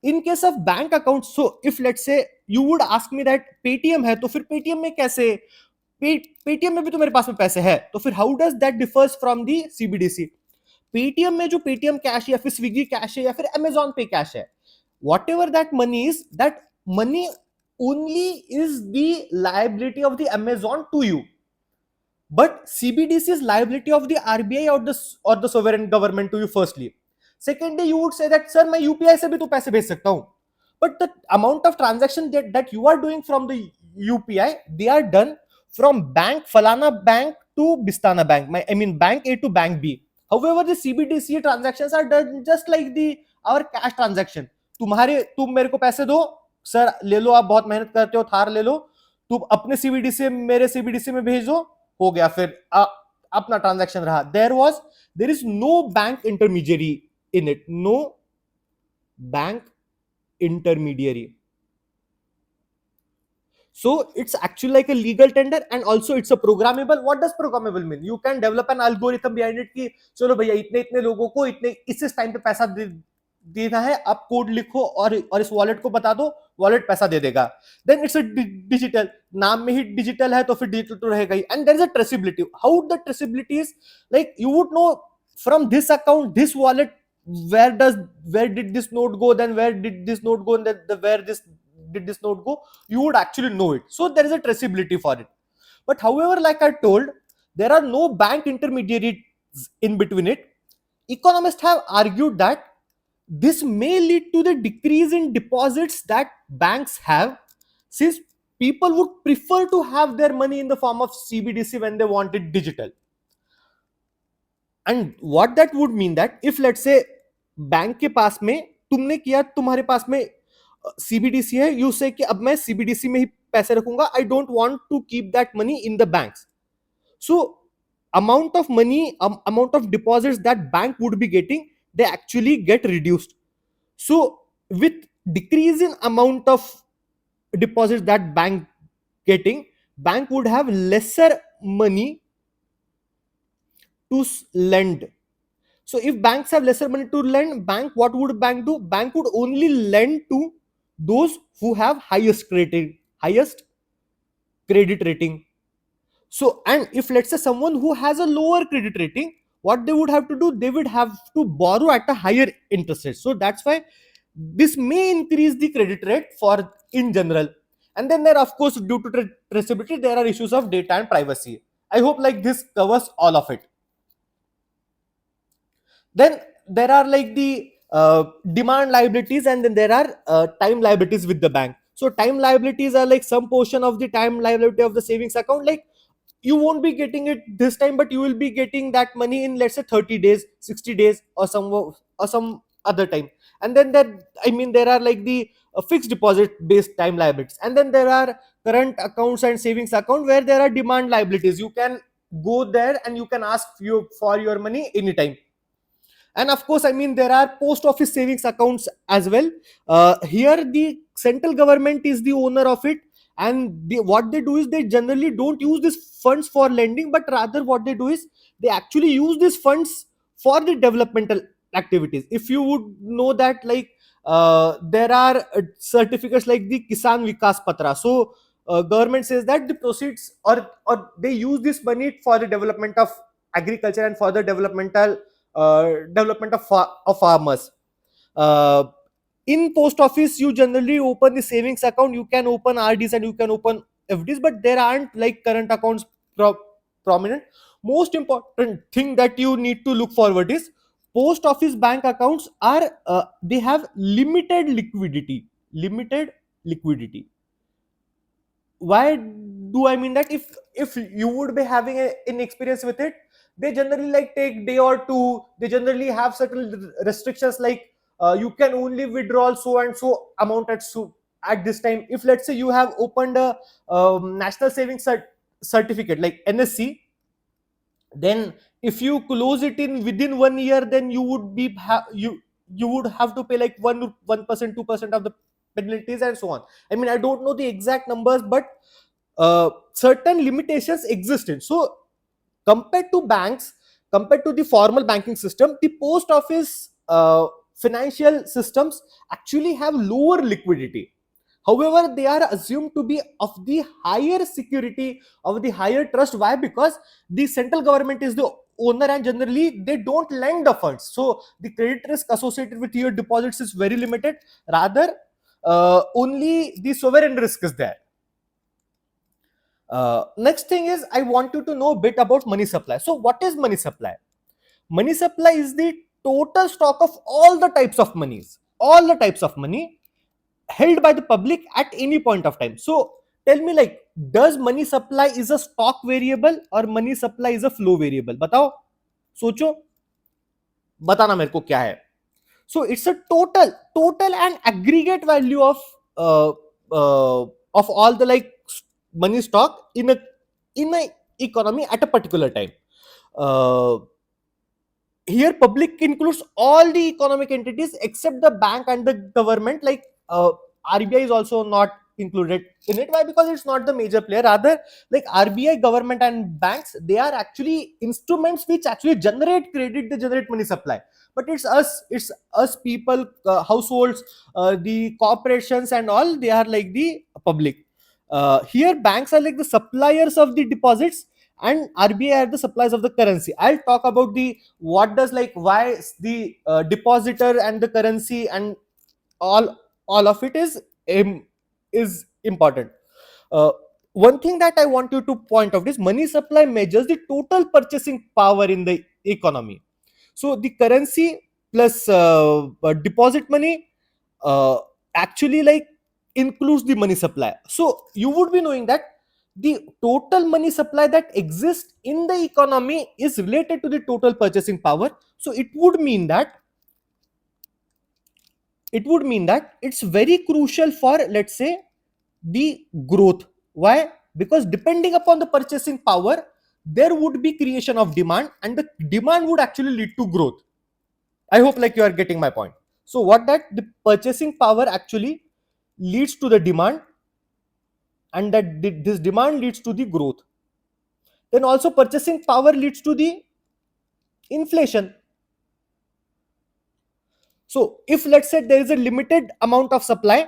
In case of bank accounts, so if let's say you would ask me that Paytm है, तो फिर Paytm में कैसे, Paytm में भी तो मेरे पास में पैसे है, तो फिर how does that differs from the CBDC. Paytm में जो पेटीएम कैश या फिर स्विगी कैश है या फिर अमेजॉन पे कैश है, what ever that money is, that money only is the liability of the Amazon to you, but CBDC is liability of the RBI or the sovereign government to you firstly. Secondly, you would say that sir मैं UPI से भी तो पैसे भेज सकता हूं, but the amount of transaction that you are doing from the UPI, they are done from bank falana bank to Bistana bank, I mean bank A to bank B. However, the CBDC transactions are done just like the our cash transaction. तुम मेरे को पैसे दो sir, ले लो, आप बहुत मेहनत करते हो, थार ले लो, तुम अपने CBDC से मेरे CBDC में भेज दो, हो गया, फिर अपना ट्रांजैक्शन रहा. There is no bank intermediary in it, no bank intermediary. So it's actually like a legal tender, and also it's a programmable. What does programmable mean? You can develop an algorithm behind it कि चलो भैया इतने इतने लोगों को इतने इस time पे पैसा देना है, आप कोड लिखो और इस वॉलेट को बता दो, वॉलेट पैसा दे देगा. देन इट्स अ डिजिटल, नाम में ही डिजिटल है तो फिर डिजिटल तो रहेगा ही. And there is a traceability. How the traceability is like, you would know from this account, this wallet, where did this note go, then where did this note go, and then where did this note go, you would actually know it. So there is a traceability for it. But however, like I told, there are no bank intermediaries in between it. Economists have argued that this may lead to the decrease in deposits that banks have, since people would prefer to have their money in the form of CBDC when they want it digital. And what that would mean that if let's say bank के पास में तुमने किया, तुम्हारे पास में CBDC है, you से कि अब मैं CBDC में ही पैसे रखूंगा, I don't want to keep that money in the banks. So amount of money, amount of deposits that bank would be getting, they actually get reduced. So with decrease in amount of deposits that bank getting, bank would have lesser money to lend. So if banks have lesser money to lend, what would bank do? Bank would only lend to those who have highest credit rating. So, and if let's say someone who has a lower credit rating, what they would have to do, they would have to borrow at a higher interest rate. So that's why this may increase the credit rate for in general. And then there, of course, due to traceability, there are issues of data and privacy. I hope like this covers all of it. Then there are like the demand liabilities, and then there are time liabilities with the bank. So time liabilities are like some portion of the time liability of the savings account, like you won't be getting it this time, but you will be getting that money in let's say 30 days, 60 days, or some other time. And then there are like the fixed deposit based time liabilities, and then there are current accounts and savings account where there are demand liabilities. You can go there and you can ask for your money anytime. And of course, there are post office savings accounts as well. Here the central government is the owner of it, and what they do is they generally don't use these funds for lending, but rather what they do is they actually use these funds for the developmental activities. If you would know that, like, there are certificates like the Kisan Vikas Patra. So government says that the proceeds, or they use this money for the development of agriculture and for the development of farmers. uh, in post office, you generally open the savings account, you can open RDs and you can open FDs, but there aren't like current accounts prominent. Most important thing that you need to look forward is post office bank accounts are, they have limited liquidity. Why do I mean that? If you would be having an experience with it, they generally like take day or two. They generally have certain restrictions, like you can only withdraw so and so amount at this time. If let's say you have opened a national savings certificate like NSC, then if you close it in within 1 year, then you would be you would have to pay like 1%, 2% of the penalties and so on. I mean, I don't know the exact numbers, but certain limitations existed. So compared to banks, compared to the formal banking system, the post office financial systems actually have lower liquidity. However, they are assumed to be of the higher security, of the higher trust. Why? Because the central government is the owner, and generally they don't lend the funds, so the credit risk associated with your deposits is very limited. Rather, only the sovereign risk is there. Next thing is, I want you to know a bit about money supply. So what is money supply? Money supply is the total stock of all the types of money held by the public at any point of time. So tell me, like, does money supply is a stock variable or money supply is a flow variable? बताओ, सोचो, बताना मेरे को क्या है. So it's a total and aggregate value uh, of all the like money stock in a economy at a particular time. Uh, Here public includes all the economic entities except the bank and the government. Like, RBI is also not included in it. Why? Because it's not the major player. Rather, like RBI, government and banks, they are actually instruments which actually generate credit, they generate money supply. But it's us people, households, the corporations and all, they are like the public. Here banks are like the suppliers of the deposits, and RBI are the suppliers of the currency. I'll talk about the what does, like, why the depositor and the currency and all of it is important. uh, One thing that I want you to point out is money supply measures the total purchasing power in the economy. So the currency plus deposit money uh, actually like includes the money supply. So you would be knowing that the total money supply that exists in the economy is related to the total purchasing power. So it would mean that it's very crucial for, let's say, the growth. Why? Because depending upon the purchasing power, there would be creation of demand, and the demand would actually lead to growth. I hope like you are getting my point. So what that the purchasing power actually leads to the demand, and that this demand leads to the growth. Then also purchasing power leads to the inflation. So if let's say there is a limited amount of supply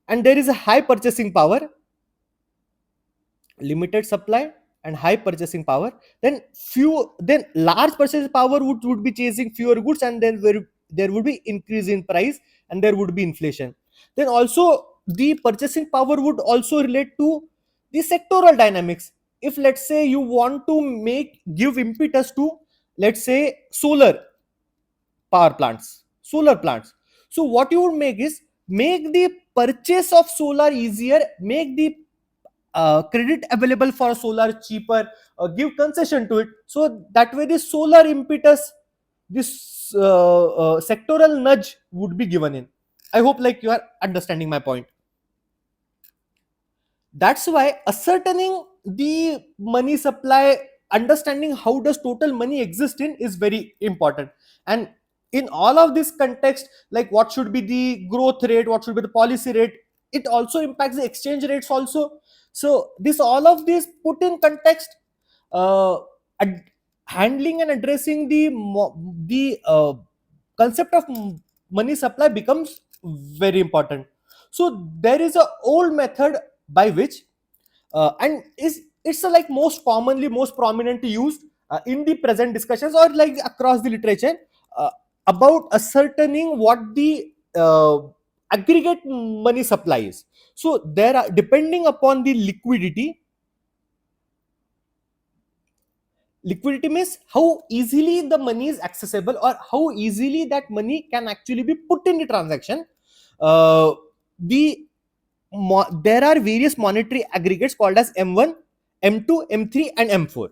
and there is a high purchasing power, limited supply and high purchasing power, then large purchasing power would be chasing fewer goods, and then there would be increase in price and there would be inflation. Then also the purchasing power would also relate to the sectoral dynamics. If let's say you want to give impetus to, let's say, solar plants, so what you would make is make the purchase of solar easier, make the credit available for solar cheaper, give concession to it, so that way the solar impetus, this sectoral nudge would be given in. I hope like you are understanding my point. That's why ascertaining the money supply, understanding how does total money exist in, is very important. And in all of this context, like what should be the growth rate, what should be the policy rate, it also impacts the exchange rates also. So this all of this put in context, uh, ad- handling and addressing the concept of money supply becomes very important. So there is a old method by which and is it's a, like most commonly most prominent used in the present discussions or like across the literature uh, about ascertaining what the aggregate money supply is. So there are, depending upon the liquidity means how easily the money is accessible or how easily that money can actually be put in the transaction. uh, the there are various monetary aggregates called as M1, M2, M3 and M4.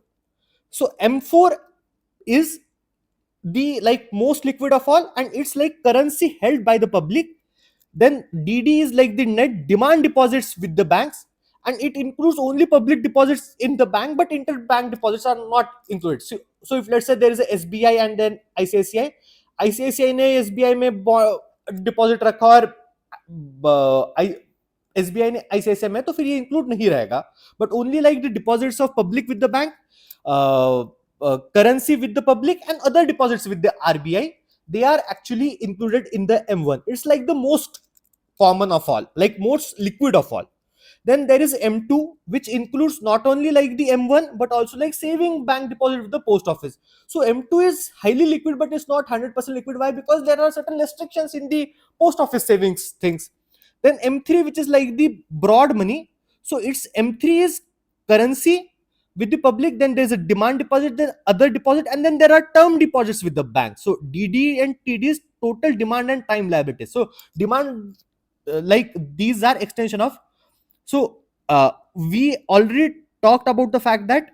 So M4 is the like most liquid of all, and it's like currency held by the public. Then DD is like the net demand deposits with the banks, and it includes only public deposits in the bank, but interbank deposits are not included. So if let's say there is a SBI and then ICICI ने SBI में deposit रखा और SBI ने ICICI में, तो फिर ये include नहीं रहेगा, but only like the deposits of public with the bank, currency with the public and other deposits with the RBI, they are actually included in the M1. It's like the most common of all, like most liquid of all. Then there is M2, which includes not only like the M1 but also like saving bank deposit with the post office. So M2 is highly liquid, but it's not 100% liquid. Why? Because there are certain restrictions in the post office savings things. Then M3, which is like the broad money. So it's M3 is currency with the public. Then there's a demand deposit, then other deposit, and then there are term deposits with the bank. So DD and TD is total demand and time liability. So demand, like these are extension of. So we already talked about the fact that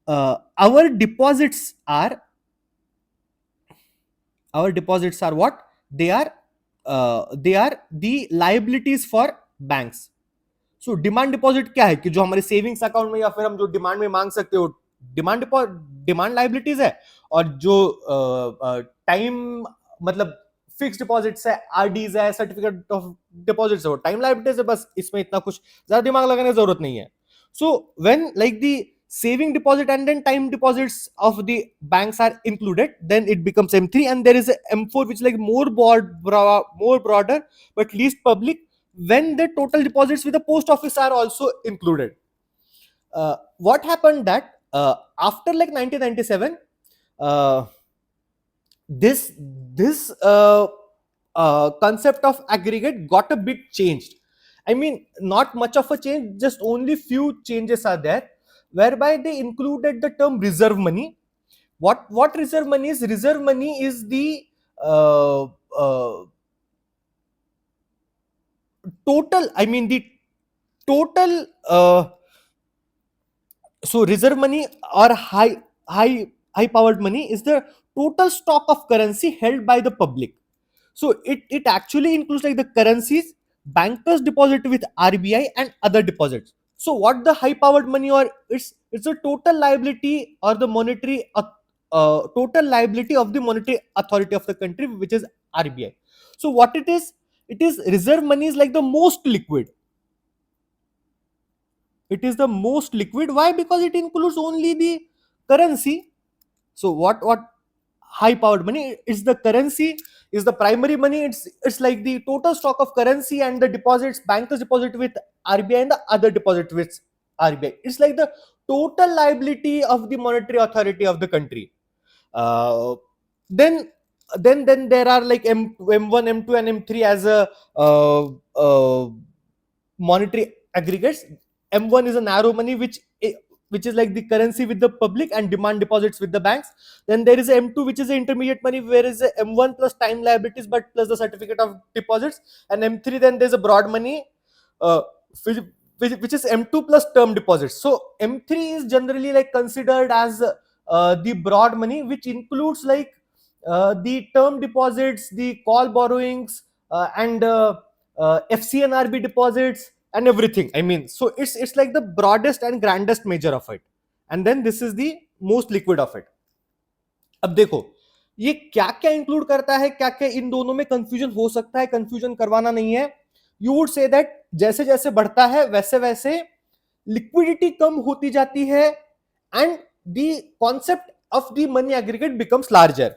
our deposits are what they are the liabilities for banks. So demand deposit क्या है कि जो हमारे savings account में या फिर हम जो डिमांड में मांग सकते हो, डिमांड लाइबिलिटीज है, और जो टाइम मतलब फिक्स डिपॉजिट्स है, आरडीज है, सर्टिफिकेट ऑफ डिपॉजिट्स है, वो टाइम लाइबिलिटीज है. बस इसमें इतना कुछ ज्यादा दिमाग लगाने की जरूरत नहीं है. So when like the saving deposit and then time deposits of the banks are included, then it becomes M3, and there is a M4 which is like more broader but least public, when the total deposits with the post office are also included. What happened that after like 1997, uh, this concept of aggregate got a bit changed. I mean, not much of a change, just only few changes are there, whereby they included the term reserve money. What reserve money is? Reserve money is the total, I mean the total so reserve money or high powered money is the total stock of currency held by the public. So it actually includes like the currencies bankers deposit with RBI and other deposits. So what the high powered money, or it's a total liability or the monetary total liability of the monetary authority of the country, which is RBI. So what it is reserve money is like the most liquid. It is the most liquid. Why? Because it includes only the currency. So what high powered money is, the currency is the primary money. It's like the total stock of currency and the deposits bankers deposit with RBI and the other deposit with RBI. It's like the total liability of the monetary authority of the country. uh, then then there are like M1, M2 and M3 as a monetary aggregates. M1 is a narrow money which is like the currency with the public and demand deposits with the banks. Then there is a M2 which is the intermediate money, where is a M1 plus time liabilities but plus the certificate of deposits, and M3 then there's a broad money uh, which, which is M2 plus term deposits. So M3 is generally like considered as the broad money, which includes like the term deposits, the call borrowings, and FCNRB deposits and everything. I mean, so it's like the broadest and grandest measure of it, and then this is the most liquid of it. अब देखो ये क्या क्या include करता है, क्या क्या इन दोनों में कंफ्यूजन हो सकता है, कंफ्यूजन करवाना नहीं है. यू वुड से दैट जैसे जैसे बढ़ता है वैसे वैसे लिक्विडिटी कम होती जाती है, and the concept of the money aggregate becomes larger.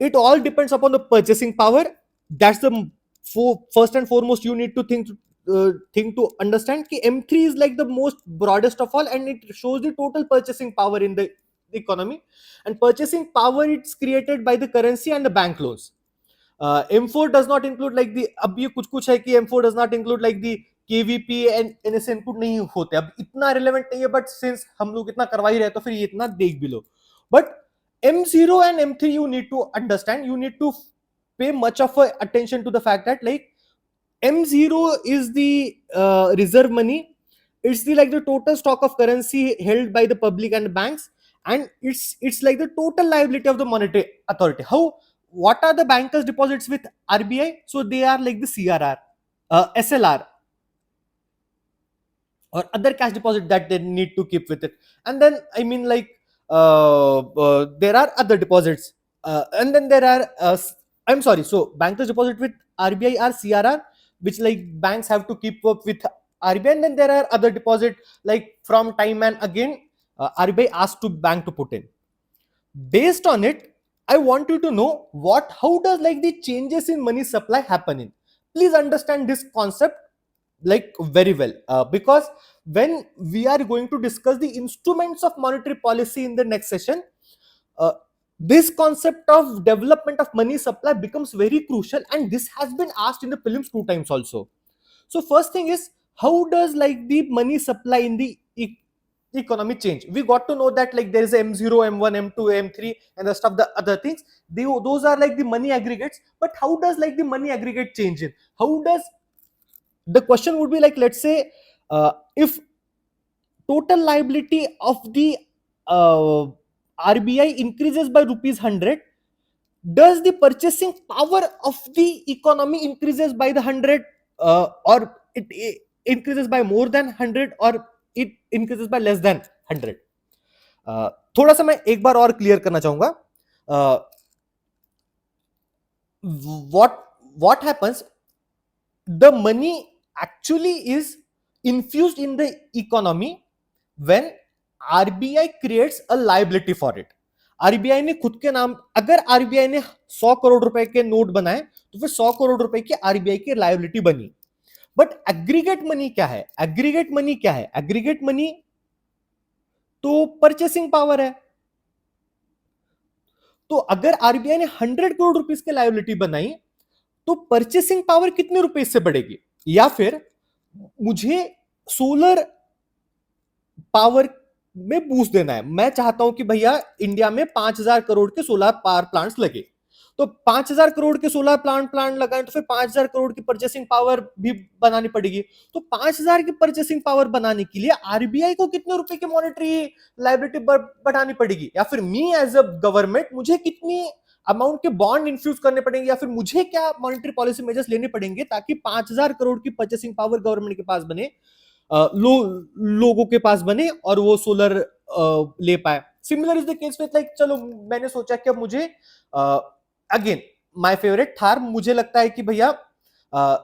It all depends upon the purchasing power. That's the first and foremost you need to think to understand ki M3 is like the most broadest of all, and it shows the total purchasing power in the economy. And purchasing power, it's created by the currency and the bank loans. M4 does not include like the, अब ये कुछ कुछ है कि M4 does not include like the KVP and NS input नहीं होते, अब इतना रिलेवेंट नहीं है, बट सिंस हम लोग इतना करवा ही रहे तो फिर ये इतना देख भी लो. But M0 and M3 you need to understand, you need to pay much of attention to the fact that like M0 is the reserve money. It's the like the total stock of currency held by the public and banks, and it's like the total liability of the monetary authority. How, what are the bankers' deposits with RBI? So they are like the CRR, SLR, or other cash deposit that they need to keep with it. And then I mean like there are other deposits, and then there are I'm sorry, so bankers deposit with RBI are CRR, which like banks have to keep up with RBI. And then there are other deposit like from time and again RBI asks to bank to put in. Based on it, I want you to know what, how does like the changes in money supply happen in. Please understand this concept like very well, because when we are going to discuss the instruments of monetary policy in the next session, uh, this concept of development of money supply becomes very crucial, and this has been asked in the prelims 2 times also. So first thing is, how does like the money supply in the economy change? We got to know that like there is M0, M1, M2, M3, and the stuff, the other things, those are like the money aggregates. But how does like the money aggregate change in, how does, the question would be like, let's say if total liability of the RBI increases by rupees 100, does the purchasing power of the economy increases by the 100, or it increases by more than 100, or it increases by less than 100? थोड़ा सा मैं एक बार और clear करना चाहूंगा. What happens, the money actually is infused in the economy when RBI creates a liability for it. RBI ने खुद के नाम, अगर आरबीआई ने 100 करोड़ रुपए के नोट बनाए तो फिर 100 करोड़ रुपए की आरबीआई की लायबिलिटी बनी. बट एग्रीगेट मनी क्या है, एग्रीगेट मनी क्या है, एग्रीगेट मनी तो परचेसिंग पावर है. तो अगर आरबीआई ने 100 करोड़ रुपीस की लायबिलिटी बनाई तो परचेसिंग पावर कितने रुपए से बढ़ेगी. या फिर मुझे सोलर पावर में बूस्ट देना है, मैं चाहता हूं कि भैया इंडिया में 5,000 करोड़ के सोलर पावर प्लांट्स लगे, तो 5,000 करोड़ के सोलर प्लांट लगाएं तो फिर 5,000 करोड़ की परचेसिंग पावर भी बनानी पड़ेगी. तो 5,000 की परचेसिंग पावर बनाने के लिए आरबीआई को कितने रुपए की मॉनेटरी लायबिलिटी बढ़ानी पड़ेगी, या फिर मी एज अ गवर्नमेंट मुझे कितनी अमाउंट के बॉन्ड इंफ्यूज करने पड़ेंगे, या फिर मुझे क्या मॉनेटरी पॉलिसी मेजर्स लेने पड़ेंगे ताकि 5,000 करोड़ की परचेसिंग पावर गवर्नमेंट के पास बने, लोगों के पास बने और वो सोलर ले पाए. Similar is the case with like, चलो मैंने सोचा कि अब मुझे अगेन माय फेवरेट थार, मुझे लगता है कि भैया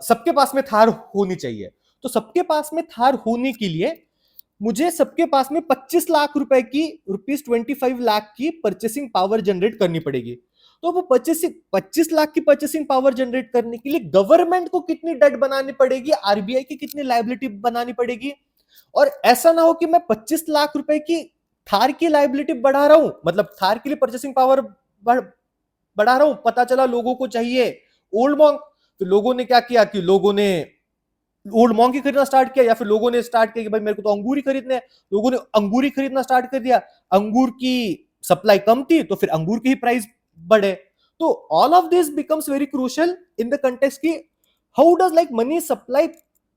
सबके पास में थार होनी चाहिए. तो सबके पास में थार होने के लिए मुझे सबके पास में 25 लाख रुपए की, रुपीस 25 लाख की परचेसिंग पावर जनरेट करनी पड़ेगी. तो वो 25 लाख की परचेसिंग पावर जनरेट करने के लिए गवर्नमेंट को कितनी डेट बनानी पड़ेगी, आरबीआई की कितनी लायबिलिटी बनानी पड़ेगी. और ऐसा ना हो कि मैं 25 लाख रुपए की थार की लायबिलिटी बढ़ा रहा हूं, मतलब थार के लिए परचेसिंग पावर बढ़ा रहा हूं, पता चला लोगों को चाहिए ओल्ड मॉन्क, तो लोगों ने क्या किया कि लोगों ने ओल्ड मॉन्क ही खरीदना स्टार्ट किया, या फिर लोगों ने स्टार्ट किया कि भाई मेरे को तो अंगूर ही खरीदने हैं, लोगों ने अंगूर ही खरीदना स्टार्ट कर दिया. अंगूर की सप्लाई कम थी तो फिर अंगूर की ही प्राइस बढ़े. तो all of this becomes very crucial in the context की how does like money supply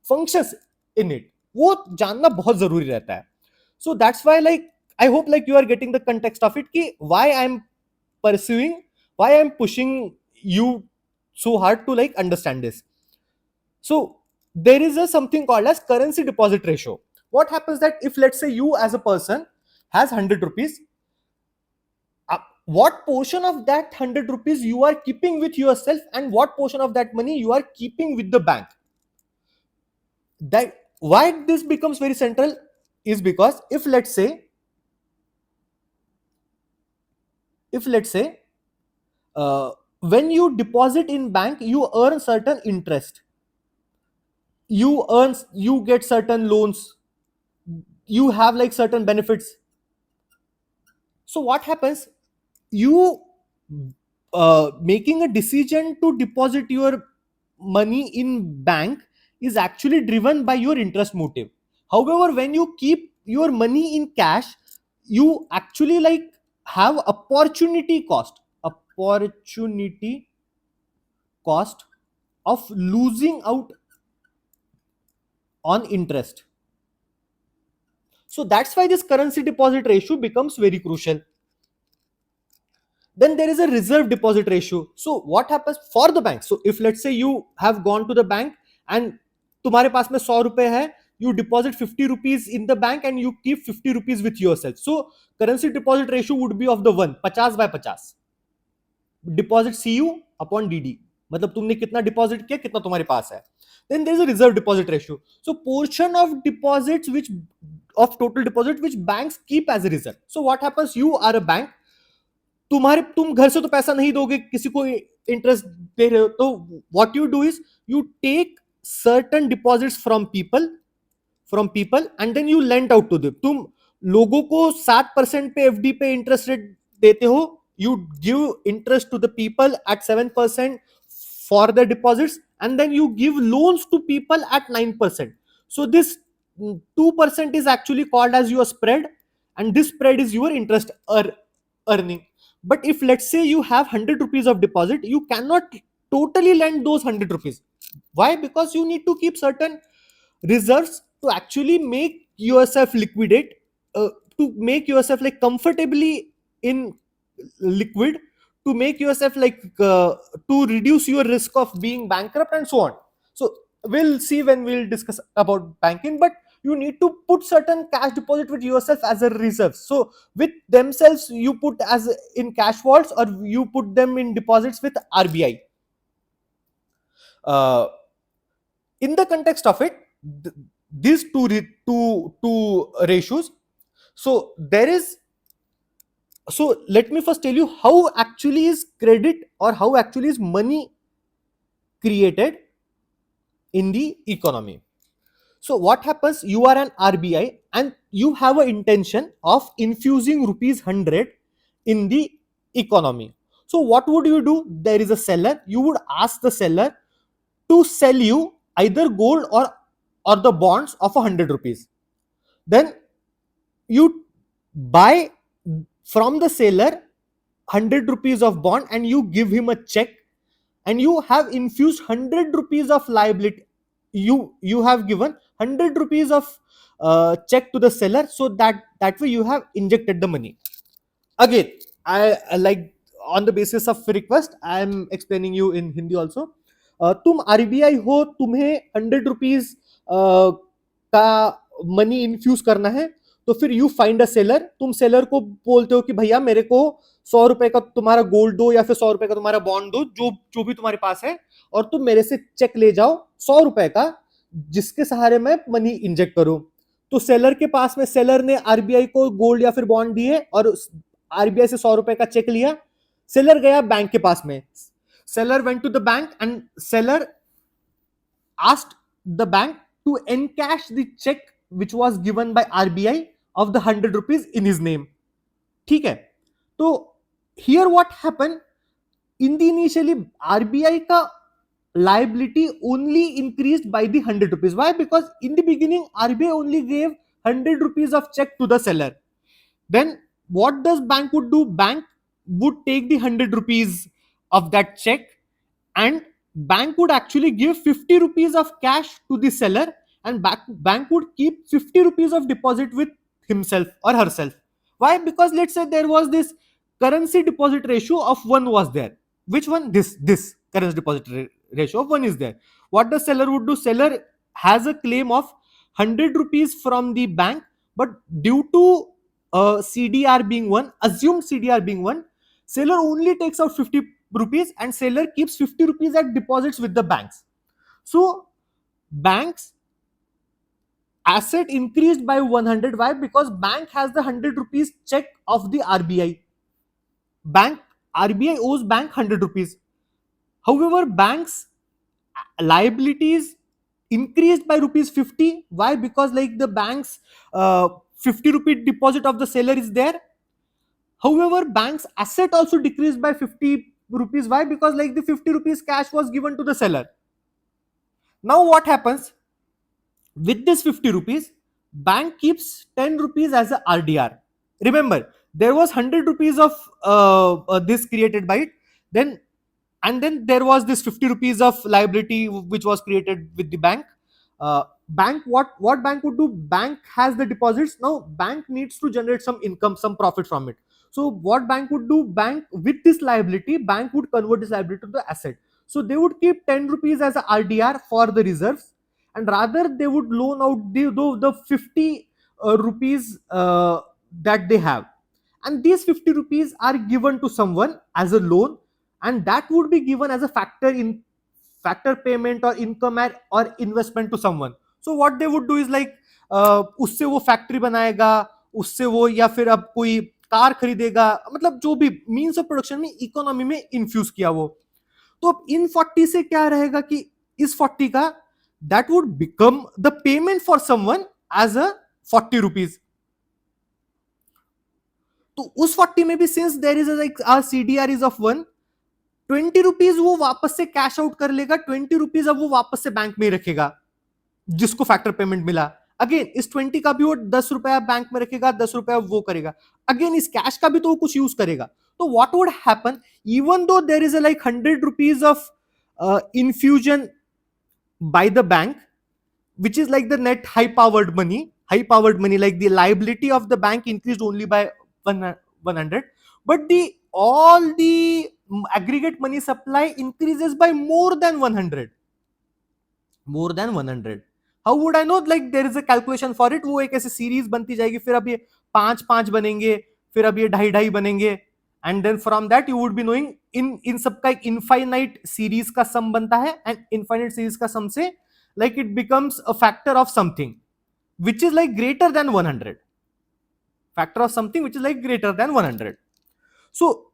functions in it, वो जानना बहुत जरूरी रहता है. So that's why like I hope like you are getting the context of it कि why I am pursuing, why I'm pushing you so hard to like understand this. So there is a something called as currency deposit ratio. What happens that if let's say you as a person has 100 rupees, what portion of that 100 rupees you are keeping with yourself, and what portion of that money you are keeping with the bank. That why this becomes very central is because if let's say when you deposit in bank, you earn certain interest, you get certain loans, you have like certain benefits. So what happens, you making a decision to deposit your money in bank is actually driven by your interest motive. However, when you keep your money in cash, you actually like have opportunity cost of losing out on interest. So that's why this currency deposit ratio becomes very crucial. Then there is a reserve deposit ratio. So what happens for the bank? So if let's say you have gone to the bank and तुम्हारे पास में 100 रुपए है, you deposit 50 rupees in the bank and you keep 50 rupees with yourself. So currency deposit ratio would be of the one, 50/50. Deposit CU upon DD. मतलब तुमने कितना deposit किया, कितना तुम्हारे पास है. Then there is a reserve deposit ratio. So portion of deposits which of total deposit which banks keep as a reserve. So what happens, you are a bank, तुम घर से तो पैसा नहीं दोगे किसी को इंटरेस्ट दे रहे हो, तो what you do is you take certain deposits from people and then you lend out to them. तुम लोगों को 7% पे एफडी पे इंटरेस्ट रेट देते हो, you give interest to the people at 7% for the deposits and then you give loans to people at 9%. So this 2% is actually called as your spread, and this spread is your interest earning. But if let's say you have 100 rupees of deposit, you cannot totally lend those 100 rupees. Why? Because you need to keep certain reserves to actually make yourself liquidate, to make yourself like comfortably in liquid, to make yourself like to reduce your risk of being bankrupt and so on. So we'll see when we'll discuss about banking, but you need to put certain cash deposit with yourself as a reserve. So with themselves you put as in cash vaults, or you put them in deposits with RBI. In the context of it, these two ratios. So there is, so let me first tell you how actually is credit or how actually is money created in the economy. So what happens, you are an RBI and you have an intention of infusing rupees 100 in the economy. So what would you do? There is a seller, you would ask the seller to sell you either gold or the bonds of 100 rupees. Then you buy from the seller 100 rupees of bond and you give him a check, and you have infused 100 rupees of liability. You have given 100 rupees of check to the seller, so that way you have injected the money. Again, I like, on the basis of request I am explaining you in Hindi also. तुम RBI हो, तुम्हें 100 rupees का money infuse करना है, तो फिर you find a seller. तुम seller को बोलते हो कि भैया मेरे को 100 रुपए का तुम्हारा गोल्ड दो या फिर 100 रुपए का तुम्हारा बॉन्ड दो, जो भी तुम्हारे पास है, और तुम मेरे से चेक ले जाओ 100 रुपए का, जिसके सहारे मैं मनी इंजेक्ट करूं. तो सेलर के पास में, सेलर ने आरबीआई को गोल्ड या फिर बॉन्ड दिए और आरबीआई से 100 रुपए का चेक लिया. सेलर गया बैंक के पास में. Seller went to the bank and seller asked the bank to encash the check which was given by RBI of the 100 rupees in his name. ठीक है. तो here what happened, in the initially RBI का liability only increased by the 100 rupees. Why? Because in the beginning RBI only gave 100 rupees of check to the seller. Then what does bank would do? Bank would take the 100 rupees of that check, and bank would actually give 50 rupees of cash to the seller, and bank would keep 50 rupees of deposit with himself or herself. Why? Because let's say there was this currency deposit ratio of 1 was there. Which one? This currency deposit ratio of 1 is there. What the seller would do? Seller has a claim of 100 rupees from the bank, but due to CDR being 1, assumed CDR being 1, seller only takes out 50 rupees and seller keeps 50 rupees at deposits with the banks. So banks asset increased by 100. Why? Because bank has the 100 rupees check of the RBI. Bank RBI owes bank 100 rupees. However, bank's liabilities increased by rupees 50. Why? Because like the bank's 50 rupee deposit of the seller is there. However, bank's asset also decreased by 50 rupees. Why? Because like the 50 rupees cash was given to the seller. Now what happens? With this 50 rupees, bank keeps 10 rupees as a RDR. Remember, there was 100 rupees of this created by it. Then and then there was this 50 rupees of liability which was created with the bank. Bank, what bank would do? Bank has the deposits. Now bank needs to generate some income, some profit from it. So what bank would do? Bank, with this liability, bank would convert this liability to the asset. So they would keep 10 rupees as a RDR for the reserves, and rather they would loan out the 50 rupees that they have, and these 50 rupees are given to someone as a loan, and that would be given as a factor payment or income or investment to someone. So what they would do is like उससे वो factory बनाएगा, उससे वो या फिर अब कोई car खरीदेगा, मतलब जो भी मीन्स ऑफ प्रोडक्शन में इकोनॉमी में इन्फ्यूज किया वो. तो अब इन 40 से क्या रहेगा कि इस 40 का that would become the payment for someone as a 40 rupees. तो उस 40 में भी since there is like our CDR is of 1, 20 rupees वो वापस से कैश आउट कर लेगा, 20 रुपीज अब वो वापस से बैंक में रखेगा जिसको फैक्टर पेमेंट मिला. अगेन इस 20 का भी वो 10 रुपया बैंक में रखेगा, 10 रुपया वो करेगा. अगेन इस कैश का भी तो वो कुछ यूज करेगा. तो what would happen, even though there is like 100 rupees of infusion by the bank, which is like the net high powered money, like the liability of the bank increased only by 100, but the all the aggregate money supply increases by more than 100. How would I know? Like there is a calculation for it. वो एक ऐसे series बनती जाएगी, फिर अब ये 5 बनेंगे, फिर अब ये 2.5 बनेंगे, and then from that you would be knowing इन सबका एक infinite series का sum बनता है, and infinite series का sum से like it becomes a factor of something which is like greater than 100. Factor of something which is like greater than 100. So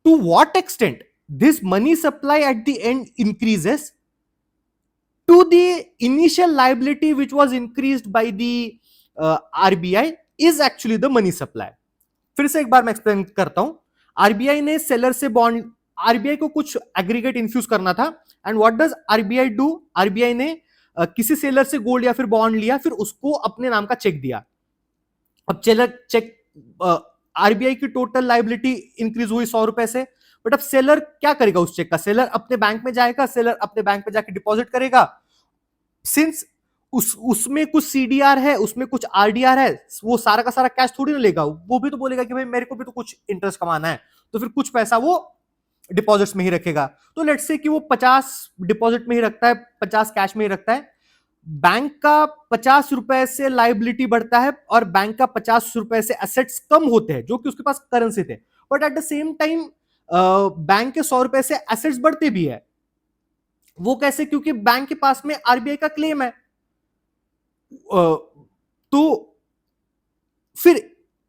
to what extent this money supply at the end increases to the initial liability which was increased by the RBI is actually the money supply. फिर से एक बार मैं explain करता हूं. RBI ने seller से bond, RBI को कुछ एग्रीगेट इन्फ्यूज करना था, and what does RBI do? RBI ने किसी सेलर से गोल्ड या फिर बॉन्ड लिया, फिर उसको अपने नाम का चेक दिया. अब चेक आरबीआई की टोटल लाइबिलिटी इंक्रीज हुई 100 रुपए से, बट अब सेलर क्या करेगा उस चेक का? सेलर अपने बैंक में जाएगा, सेलर अपने बैंक में जाके डिपॉजिट करेगा. सिंस उसमें कुछ सीडीआर है, उसमें कुछ आरडीआर है, वो सारा का सारा कैश थोड़ी ना लेगा, वो भी तो बोलेगा कि भाई मेरे को भी तो कुछ इंटरेस्ट कमाना है, तो फिर कुछ पैसा वो डिपॉजिट्स में ही रखेगा. तो लेट्स से कि वो 50 डिपॉजिट में ही रखता है, 50 कैश में ही रखता है. बैंक का 50 रुपए से लाइबिलिटी बढ़ता है और बैंक का 50 रुपए से एसेट्स कम होते हैं जो कि उसके पास करेंसी थे, but at the same time bank के 100 रुपए से एसेट्स बढ़ते भी है. वो कैसे? क्योंकि बैंक के पास में आरबीआई का क्लेम है. तो फिर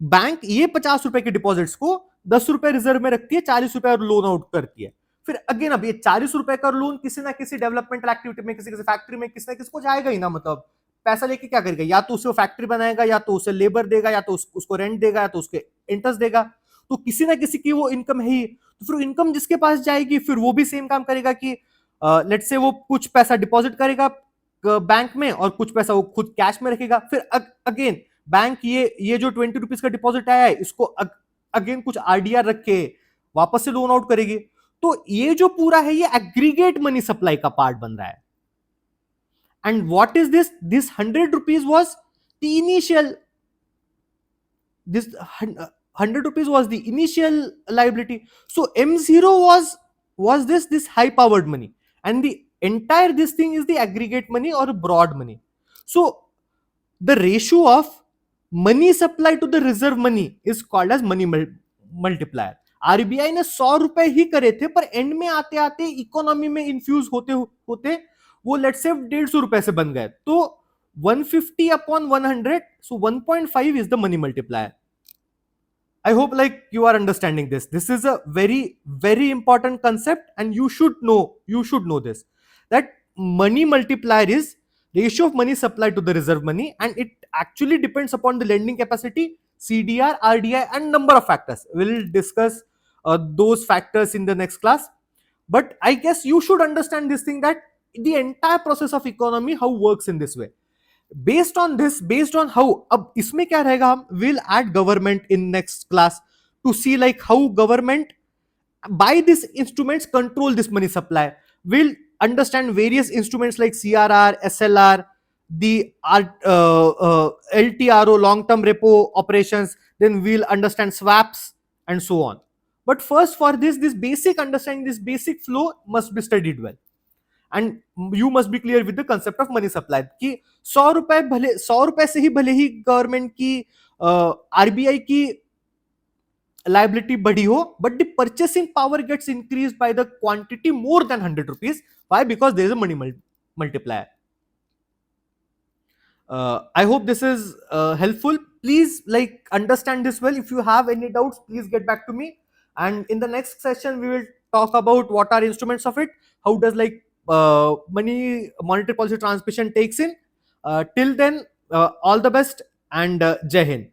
बैंक ये 50 रुपए के डिपॉजिट्स को 10 रुपए रिजर्व में रखती है, 40 रुपए और लोन आउट करती है. फिर अगेन अब ये 40 रुपए का लोन किसी ना किसी डेवलपमेंटल एक्टिविटी में, किसी किसी फैक्ट्री में, किसी ना किसी को जाएगा ही ना. मतलब पैसा लेके क्या करेगा? या तो उसे फैक्ट्री बनाएगा, या तो उसे लेबर देगा, या तो उसको रेंट देगा, या तो उसके इंटरेस्ट देगा. तो किसी ना किसी की वो इनकम है ही. तो फिर इनकम जिसके पास जाएगी, फिर वो भी सेम काम करेगा कि लेट्स से वो कुछ पैसा डिपॉजिट करेगा बैंक में और कुछ पैसा वो खुद कैश में रखेगा. फिर अगेन बैंक ये जो 20 रुपीज का डिपॉजिट आया है, इसको अगेन कुछ आरडीआर रख के वापस से लोन आउट करेगी. तो ये जो पूरा है, ये एग्रीगेट मनी सप्लाई का पार्ट बन रहा है. And what is this 100 rupees was the initial, this 100 rupees was the initial liability. So M0 was this high powered money, and the entire this thing is the aggregate money or broad money. So the ratio of money supply to the reserve money is called as money multiplier. RBI ने 100 रुपए ही करे थे, पर and में आते आते economy में infuse होते होते वो लेट्स से 150 रुपए से बन गए. तो 150 upon 100, so 1.5 is the money multiplier. I hope like you are understanding this. This is a very, very important concept, and you should know this, that money multiplier is ratio of money supplied to the reserve money, and it actually depends upon the lending capacity, CDR, RDI, and number of factors. We'll discuss those factors in the next class. But I guess you should understand this thing, that the entire process of economy how works in this way. Based on this, based on how, अब इसमें क्या रहेगा, हम will add government in next class to see like how government by these instruments control this money supply. We'll understand various instruments like CRR, SLR, the LTRO, long term repo operations. Then we'll understand swaps and so on. But first, for this basic understanding, this basic flow must be studied well. And you must be clear with the concept of money supply कि 100 रुपए भले 100 रुपए से ही भले ही government की RBI की liability बढ़ी हो, but the purchasing power gets increased by the quantity more than 100 rupees. Why? Because there is a money multiplier. I hope this is helpful. Please like understand this well. If you have any doubts, please get back to me, and in the next session we will talk about what are instruments of it, how does like monetary policy transmission takes in. Till then, all the best, and Jai Hind.